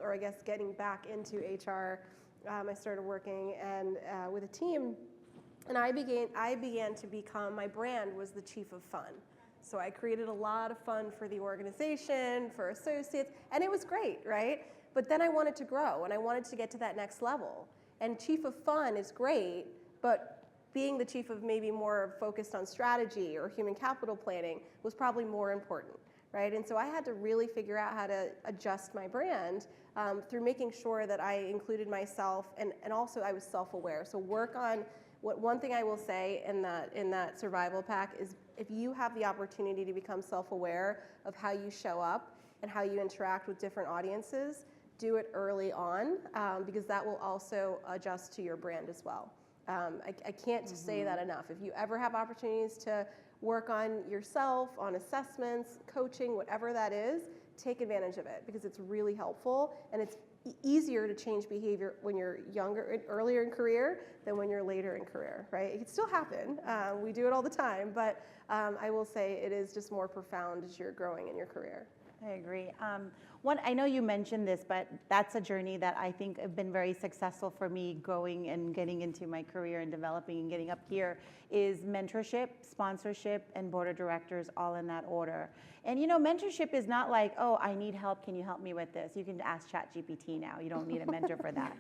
S4: or I guess getting back into HR, I started working with a team, and I began to become, my brand was the chief of fun. So I created a lot of fun for the organization, for associates, and it was great, right? But then I wanted to grow, and I wanted to get to that next level. And chief of fun is great, but being the chief of maybe more focused on strategy or human capital planning was probably more important, right? And so I had to really figure out how to adjust my brand through making sure that I included myself, and also I was self-aware. So work on, one thing I will say in that survival pack is if you have the opportunity to become self-aware of how you show up and how you interact with different audiences, do it early on because that will also adjust to your brand as well. I can't say that enough. If you ever have opportunities to work on yourself, on assessments, coaching, whatever that is, take advantage of it because it's really helpful and it's easier to change behavior when you're younger, earlier in career than when you're later in career, right? It can still happen. We do it all the time, but I will say it is just more profound as you're growing in your career.
S1: I agree. I know you mentioned this, but that's a journey that I think have been very successful for me growing and getting into my career and developing and getting up here is mentorship, sponsorship, and board of directors all in that order. And mentorship is not like, oh, I need help, can you help me with this? You can ask ChatGPT now, you don't need a mentor for that.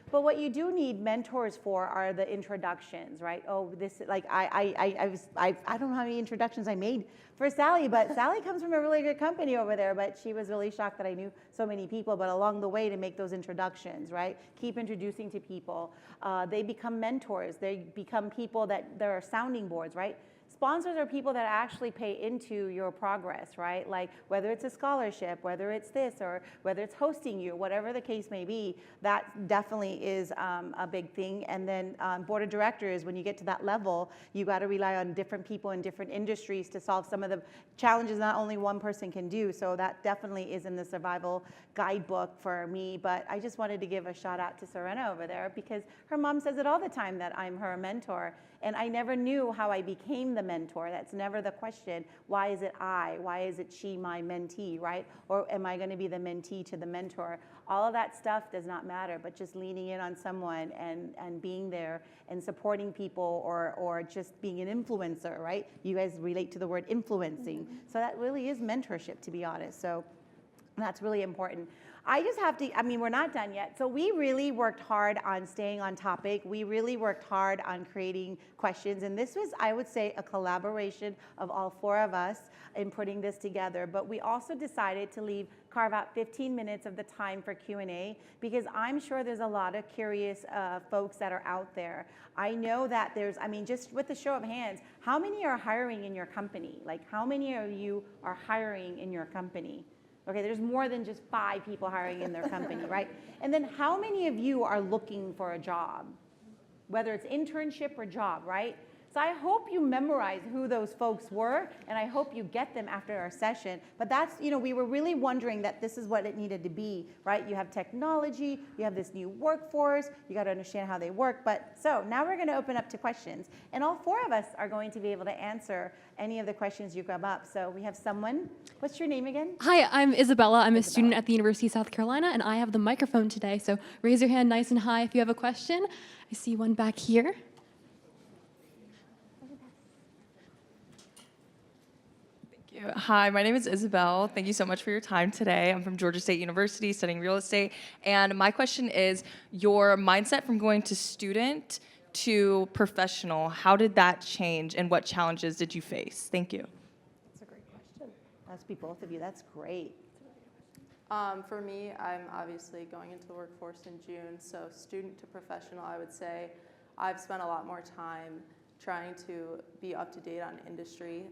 S1: But what you do need mentors for are the introductions, right? Oh, this, like, I don't know how many introductions I made for Sally, but Sally comes from a really good company over there, but she was really shocked that I knew so many people, but along the way to make those introductions, right? Keep introducing to people. They become mentors. They become people that there are sounding boards, right? Sponsors are people that actually pay into your progress, right? Like whether it's a scholarship, whether it's this, or whether it's hosting you, whatever the case may be, that definitely is a big thing. And then board of directors, when you get to that level, you got to rely on different people in different industries to solve some of the challenges not only one person can do. So that definitely is in the survival guidebook for me. But I just wanted to give a shout out to Serena over there because her mom says it all the time that I'm her mentor. And I never knew how I became the mentor. That's never the question. Why is it I? Why is it she, my mentee, right? Or am I going to be the mentee to the mentor? All of that stuff does not matter, but just leaning in on someone and being there and supporting people or just being an influencer, right? You guys relate to the word influencing. Mm-hmm. So that really is mentorship, to be honest. So that's really important. I just have to, we're not done yet. So we really worked hard on staying on topic. We really worked hard on creating questions. And this was, I would say, a collaboration of all four of us in putting this together. But we also decided to carve out 15 minutes of the time for Q&A because I'm sure there's a lot of curious folks that are out there. I know that there's, just with the show of hands, how many are hiring in your company? Like how many of you are hiring in your company? Okay, there's more than just 5 people hiring in their company, right? And then how many of you are looking for a job? Whether it's internship or job, right? So I hope you memorize who those folks were, and I hope you get them after our session. But that's, we were really wondering that this is what it needed to be, right? You have technology, you have this new workforce, you got to understand how they work. But so now we're going to open up to questions, and all four of us are going to be able to answer any of the questions you grab up. So we have someone. What's your name again?
S5: Hi, I'm Isabella. I'm a student at the University of South Carolina, and I have the microphone today. So raise your hand nice and high if you have a question. I see one back here.
S6: Hi, my name is Isabel. Thank you so much for your time today. I'm from Georgia State University studying real estate. And my question is your mindset from going to student to professional, how did that change and what challenges did you face? Thank you.
S1: That's a great question. That's be both of you. That's great.
S2: For me, I'm obviously going into the workforce in June, so student to professional, I would say I've spent a lot more time trying to be up to date on industry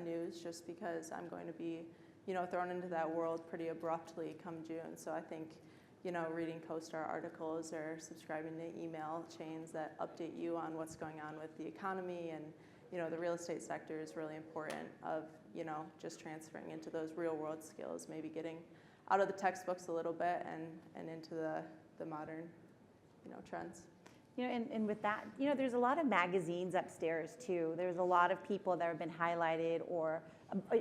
S2: news just because I'm going to be, thrown into that world pretty abruptly come June. So I think, reading CoStar articles or subscribing to email chains that update you on what's going on with the economy and, the real estate sector is really important of, just transferring into those real world skills, maybe getting out of the textbooks a little bit and into the modern, trends.
S1: And with that, there's a lot of magazines upstairs too. There's a lot of people that have been highlighted or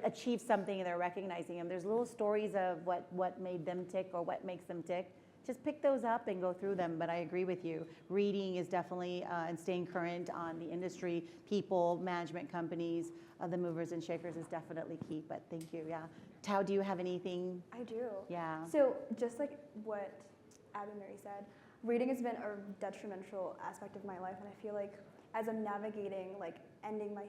S1: achieved something and they're recognizing them. There's little stories of what made them tick or what makes them tick. Just pick those up and go through them. But I agree with you. Reading is definitely, and staying current on the industry, people, management companies, the movers and shakers is definitely key. But thank you, yeah. Tao, do you have anything?
S3: I do.
S1: Yeah.
S3: So just like what Abby Mary said, reading has been a detrimental aspect of my life, and I feel like as I'm navigating, ending my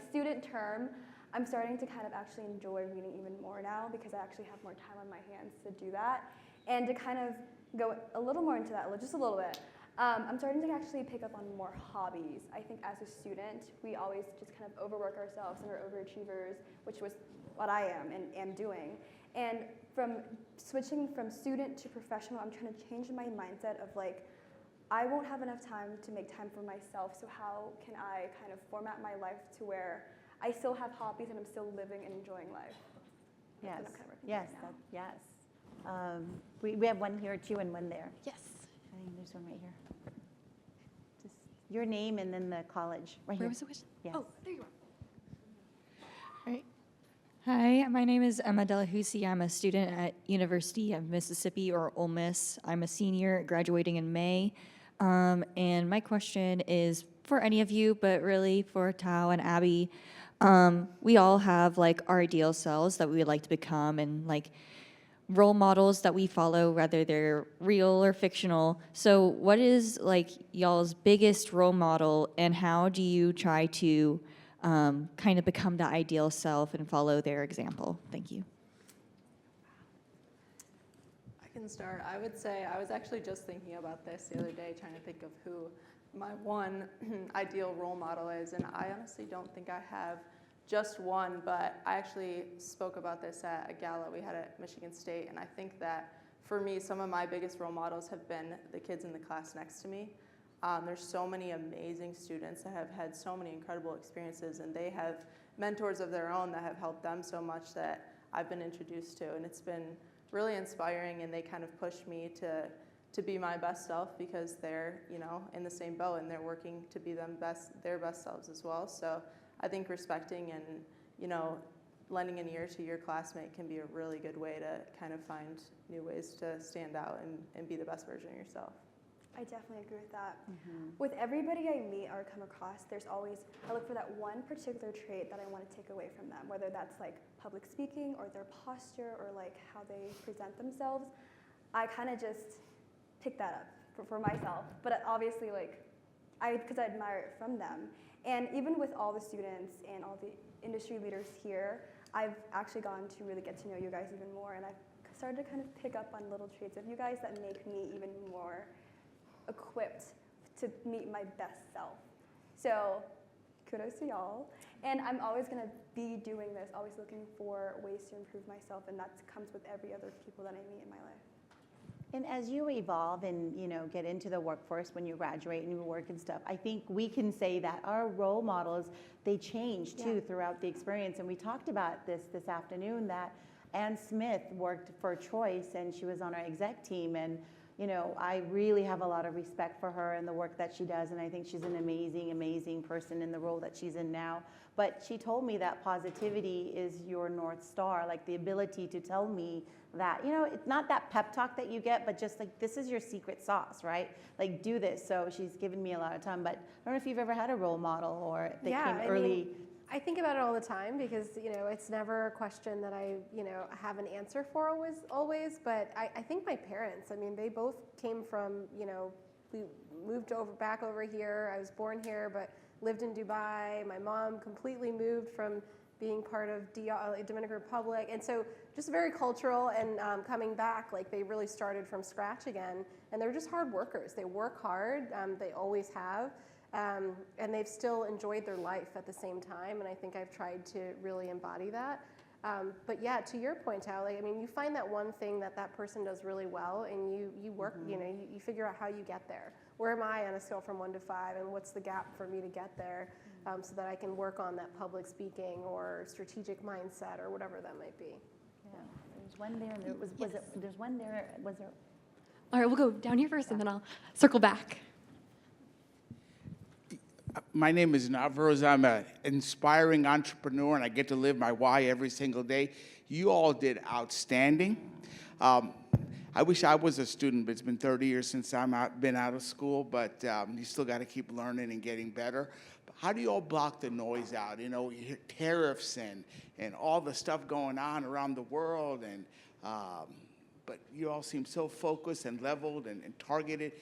S3: student term, I'm starting to kind of actually enjoy reading even more now because I actually have more time on my hands to do that. And to kind of go a little more into that, just a little bit, I'm starting to actually pick up on more hobbies. I think as a student, we always just kind of overwork ourselves and are overachievers, which was what I am and am doing. And from switching from student to professional, I'm trying to change my mindset of I won't have enough time to make time for myself, so how can I kind of format my life to where I still have hobbies and I'm still living and enjoying life?
S1: Yes.
S3: That's what I'm kind of working
S1: Yes.
S3: on now.
S1: Yes. We have one here too and one there.
S5: Yes.
S1: I think there's one right here. Just your name and then the college. Right
S5: Where
S1: here.
S5: was the question?
S1: Yes.
S5: Oh, there you are.
S7: All right. Hi, my name is Emma Delahousie. I'm a student at University of Mississippi, or Ole Miss. I'm a senior graduating in May. And my question is for any of you, but really for Tao and Abby. We all have our ideal selves that we would like to become and role models that we follow, whether they're real or fictional. So what is y'all's biggest role model, and how do you try to kind of become the ideal self and follow their example? Thank you.
S2: I can start. I would say I was actually just thinking about this the other day, trying to think of who my one ideal role model is, and I honestly don't think I have just one, but I actually spoke about this at a gala we had at Michigan State, and I think that for me, some of my biggest role models have been the kids in the class next to me. There's so many amazing students that have had so many incredible experiences, and they have mentors of their own that have helped them so much that I've been introduced to, and it's been really inspiring, and they kind of push me to be my best self because they're in the same boat and they're working to be their best selves as well. So I think respecting and lending an ear to your classmate can be a really good way to kind of find new ways to stand out and be the best version of yourself.
S3: I definitely agree with that. With everybody I meet or come across, I look for that one particular trait that I want to take away from them, whether that's public speaking or their posture or how they present themselves. I kind of just pick that up for myself, but obviously because I admire it from them. And even with all the students and all the industry leaders here, I've actually gotten to really get to know you guys even more, and I've started to kind of pick up on little traits of you guys that make me even more equipped to meet my best self. So kudos to y'all. And I'm always going to be doing this, always looking for ways to improve myself, and that comes with every other people that I meet in my life.
S1: And as you evolve and, you know, get into the workforce when you graduate and you work and stuff, I think we can say that our role models, they change too throughout the experience. And we talked about this afternoon, that Ann Smith worked for Choice and she was on our exec team. And, you know, I really have a lot of respect for her and the work that she does. And I think she's an amazing, amazing person in the role that she's in now. But she told me that positivity is your North Star, like the ability to tell me that, you know, it's not that pep talk that you get, but just like, this is your secret sauce, right? Like, do this. So she's given me a lot of time, but I don't know if you've ever had a role model or that came early.
S4: Mean, I think about it all the time because, you know, it's never a question that I, you know, have an answer for always, but I think my parents, I mean, they both came from, you know, we moved back over here. I was born here, but lived in Dubai. My mom completely moved from being part of Dominican Republic. And so just very cultural, and coming back, like they really started from scratch again. And they're just hard workers. They work hard, they always have. And they've still enjoyed their life at the same time. And I think I've tried to really embody that. But yeah, to your point, Tally, I mean, you find that one thing that person does really well, and you work, you know, you figure out how you get there. Where am I on a scale from 1 to 5, and what's the gap for me to get there, so that I can work on that public speaking or strategic mindset or whatever that might be.
S1: Yeah, there's one there, and there's one there, was there?
S5: All right, we'll go down here first, and then I'll circle back.
S8: My name is Navroz. I'm an inspiring entrepreneur, and I get to live my why every single day. You all did outstanding. I wish I was a student, but it's been 30 years since I've been out of school, but you still got to keep learning and getting better. But how do you all block the noise out? You know, you hear tariffs and all the stuff going on around the world, and but you all seem so focused and leveled and targeted.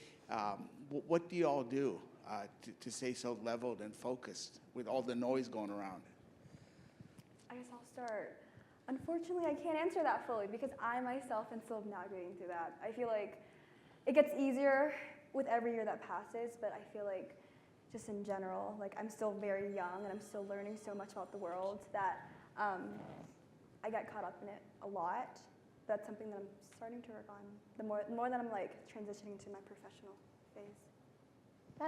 S8: What do you all do to stay so leveled and focused with all the noise going around?
S3: I guess I'll start. Unfortunately, I can't answer that fully because I myself am still navigating through that. I feel like it gets easier with every year that passes, but I feel like just in general, like I'm still very young and I'm still learning so much about the world that I get caught up in it a lot. That's something that I'm starting to work on the more that I'm like transitioning to my professional phase.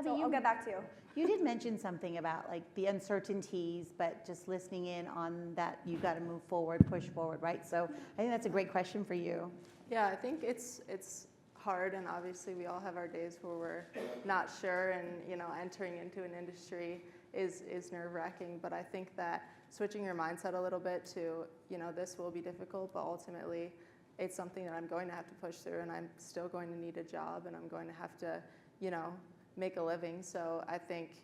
S3: So I'll get back to you.
S1: You did mention something about like the uncertainties, but just listening in on that, you got to move forward, push forward, right? So I think that's a great question for you.
S2: Yeah, I think it's hard, and obviously we all have our days where we're not sure, and you know, entering into an industry is nerve-wracking. But I think that switching your mindset a little bit to, you know, this will be difficult, but ultimately it's something that I'm going to have to push through, and I'm still going to need a job, and I'm going to have to, you know, make a living. So I think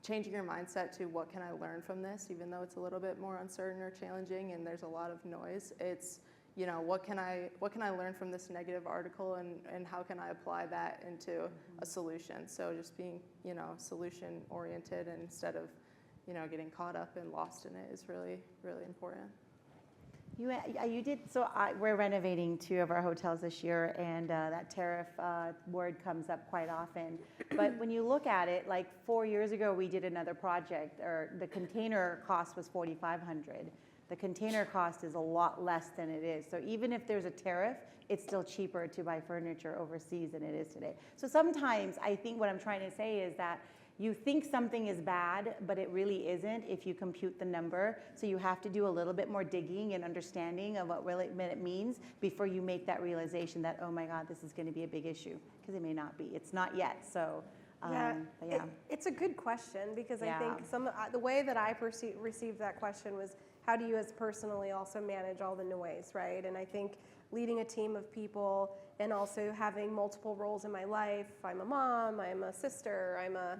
S2: changing your mindset to what can I learn from this, even though it's a little bit more uncertain or challenging and there's a lot of noise, it's, you know, what can I learn from this negative article, and how can I apply that into a solution? So just being, you know, solution oriented instead of, you know, getting caught up and lost in it is really, really important.
S1: You did, so we're renovating 2 of our hotels this year, and that tariff word comes up quite often. But when you look at it, like 4 years ago, we did another project, or the container cost was $4,500. The container cost is a lot less than it is. So even if there's a tariff, it's still cheaper to buy furniture overseas than it is today. So sometimes I think what I'm trying to say is that you think something is bad, but it really isn't if you compute the number. So you have to do a little bit more digging and understanding of what really it means before you make that realization that, oh my God, this is going to be a big issue, because it may not be. It's not yet. So,
S4: It's a good question, because I think the way that I received that question was, how do you as personally also manage all the noise, right? And I think leading a team of people and also having multiple roles in my life. I'm a mom, I'm a sister, I'm a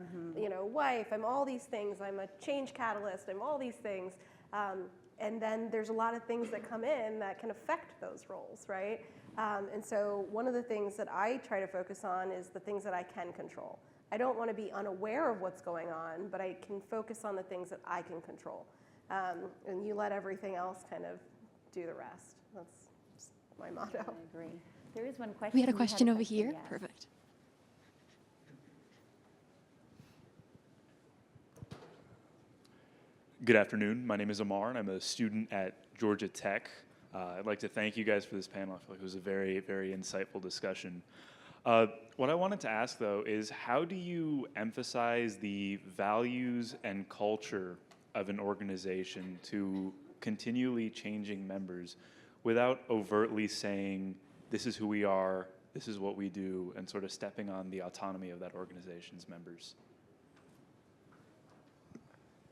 S4: wife, I'm all these things. I'm a change catalyst, I'm all these things. And then there's a lot of things that come in that can affect those roles, right? And so one of the things that I try to focus on is the things that I can control. I don't want to be unaware of what's going on, but I can focus on the things that I can control. And you let everything else kind of do the rest. That's my motto.
S1: I agree. There is one question.
S5: We had a question over
S1: question,
S5: here.
S1: yes.
S5: Perfect.
S9: Good afternoon. My name is Amar, and I'm a student at Georgia Tech. I'd like to thank you guys for this panel. I feel like it was a very, very insightful discussion. What I wanted to ask, though, is how do you emphasize the values and culture of an organization to continually changing members without overtly saying, this is who we are, this is what we do, and sort of stepping on the autonomy of that organization's members?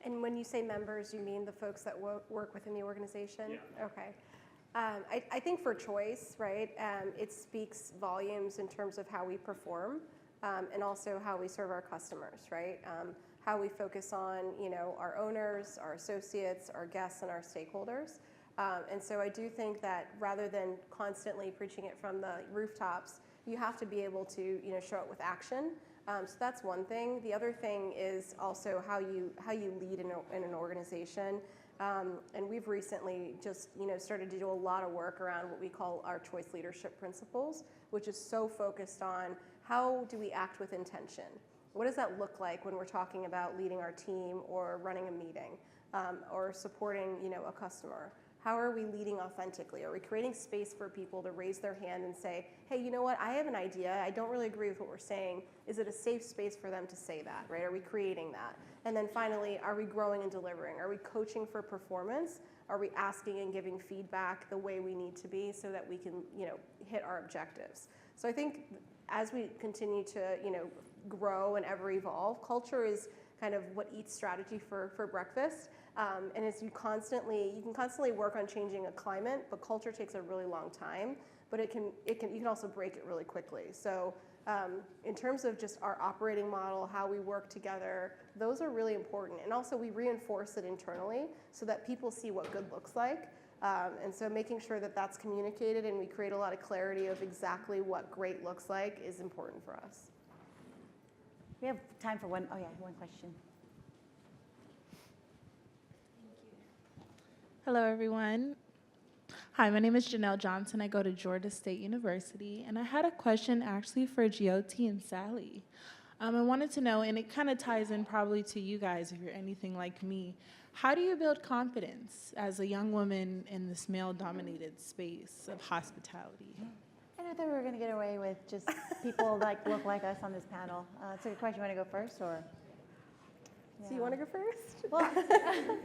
S4: And when you say members, you mean the folks that work within the organization?
S9: Yeah.
S4: Okay. I think for Choice, right, it speaks volumes in terms of how we perform and also how we serve our customers, right? How we focus on, our owners, our associates, our guests, and our stakeholders. And so I do think that rather than constantly preaching it from the rooftops, you have to be able to, show it with action. So that's one thing. The other thing is also how you lead in an organization. And we've recently just started to do a lot of work around what we call our Choice Leadership Principles, which is so focused on how do we act with intention. What does that look like when we're talking about leading our team or running a meeting or supporting a customer? How are we leading authentically? Are we creating space for people to raise their hand and say, hey, you know what, I have an idea, I don't really agree with what we're saying. Is it a safe space for them to say that, right? Are we creating that? And then finally, are we growing and delivering? Are we coaching for performance? Are we asking and giving feedback the way we need to be so that we can, hit our objectives? So I think as we continue to, grow and ever evolve, culture is kind of what eats strategy for breakfast. And as you can constantly work on changing a climate, but culture takes a really long time. But you can also break it really quickly. So in terms of just our operating model, how we work together, those are really important. And also we reinforce it internally so that people see what good looks like. And so making sure that that's communicated and we create a lot of clarity of exactly what great looks like is important for us.
S1: We have time for one question.
S10: Hello, everyone. Hi, my name is Janelle Johnson. I go to Georgia State University, and I had a question actually for GOT and Sally. I wanted to know, and it kind of ties in probably to you guys if you're anything like me, how do you build confidence as a young woman in this male-dominated space of hospitality?
S1: I thought we were going to get away with just people look like us on this panel. It's a good question. You want to go first, or?
S4: So you want to go first?
S1: Well,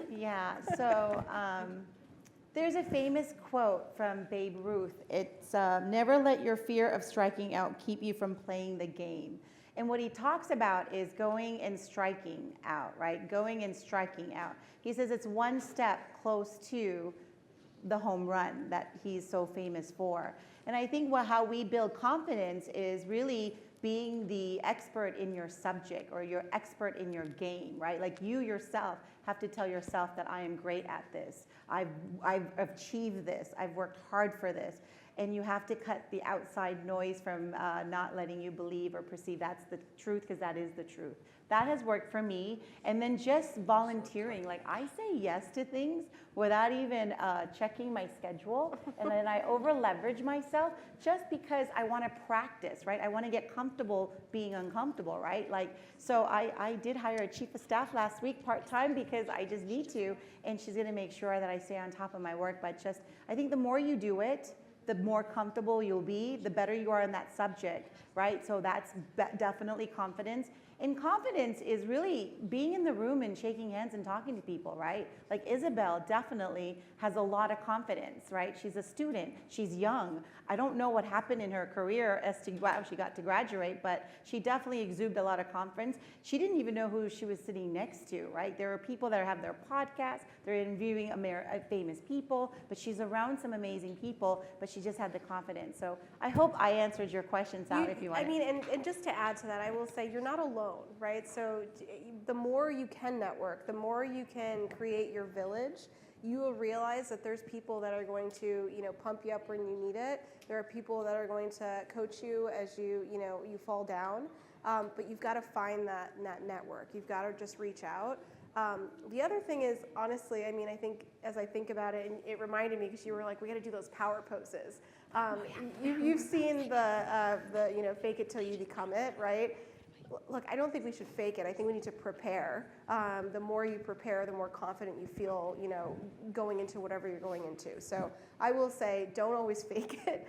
S1: yeah. So there's a famous quote from Babe Ruth. It's never let your fear of striking out keep you from playing the game. And what he talks about is going and striking out, right? Going and striking out. He says it's one step close to the home run that he's so famous for. And I think how we build confidence is really being the expert in your subject or you're expert in your game, right? Like you yourself have to tell yourself that I am great at this. I've achieved this. I've worked hard for this. And you have to cut the outside noise from not letting you believe or perceive that's the truth, because that is the truth. That has worked for me. And then just volunteering, like I say yes to things without even checking my schedule. And then I over leverage myself just because I want to practice, right? I want to get comfortable being uncomfortable, right? So I did hire a chief of staff last week part-time because I just need to. And she's going to make sure that I stay on top of my work. But I think the more you do it, the more comfortable you'll be, the better you are in that subject, right? So that's definitely confidence. And confidence is really being in the room and shaking hands and talking to people, right? Like Isabel definitely has a lot of confidence, right? She's a student, she's young. I don't know what happened in her career as to how she got to graduate, but she definitely exuded a lot of confidence. She didn't even know who she was sitting next to, right? There are people that have their podcasts, they're interviewing famous people, but she's around some amazing people, but she just had the confidence. So I hope I answered your question, Sally, if you want.
S4: I mean, and just to add to that, I will say you're not alone, right? So the more you can network, the more you can create your village, you will realize that there's people that are going to, pump you up when you need it. There are people that are going to coach you as you fall down. But you've got to find that network. You've got to just reach out. The other thing is, honestly, I mean, I think as I think about it, and it reminded me because you were like, we got to do those power poses. You've seen the fake it till you become it, right? look, I don't think we should fake it. I think we need to prepare. The more you prepare, the more confident you feel, going into whatever you're going into. So I will say, don't always fake it,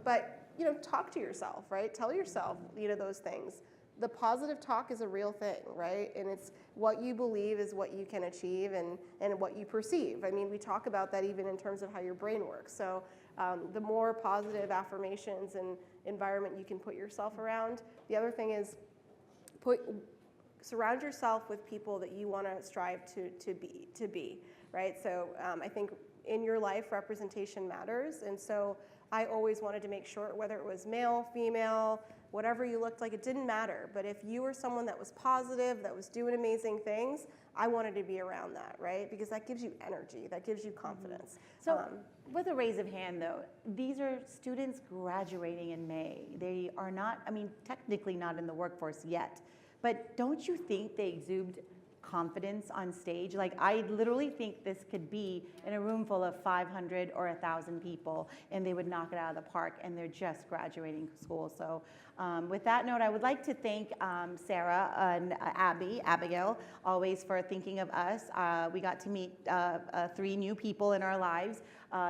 S4: but talk to yourself, right? Tell yourself, those things. The positive talk is a real thing, right? And it's what you believe is what you can achieve and what you perceive. I mean, we talk about that even in terms of how your brain works. So the more positive affirmations and environment you can put yourself around. The other thing is surround yourself with people that you want to strive to be, right? So I think in your life, representation matters. And so I always wanted to make sure, whether it was male, female, whatever you looked like, it didn't matter. But if you were someone that was positive, that was doing amazing things, I wanted to be around that, right? Because that gives you energy, that gives you confidence.
S1: So with a raise of hand though, these are students graduating in May. They are not, technically not in the workforce yet, but don't you think they exude confidence on stage? Like, I literally think this could be in a room full of 500 or 1,000 people and they would knock it out of the park, and they're just graduating school. So with that note, I would like to thank Sarah and Abigail, always for thinking of us. We got to meet 3 new people in our lives.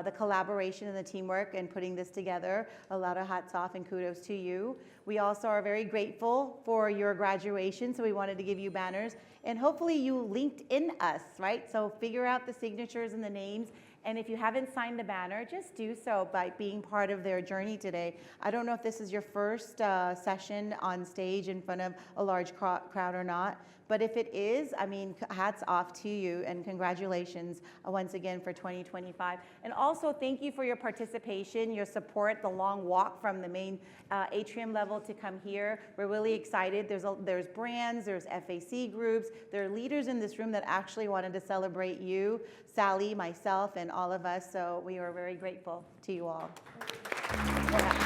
S1: The collaboration and the teamwork and putting this together, a lot of hats off and kudos to you. We also are very grateful for your graduation, so we wanted to give you banners. And hopefully you linked in us, right? So figure out the signatures and the names. And if you haven't signed the banner, just do so by being part of their journey today. I don't know if this is your first session on stage in front of a large crowd or not, but if it is, hats off to you and congratulations once again for 2025. And also thank you for your participation, your support, the long walk from the main atrium level to come here. We're really excited. There's brands, there's FAC groups, there are leaders in this room that actually wanted to celebrate you, Sally, myself, and all of us. So we are very grateful to you all. Yeah.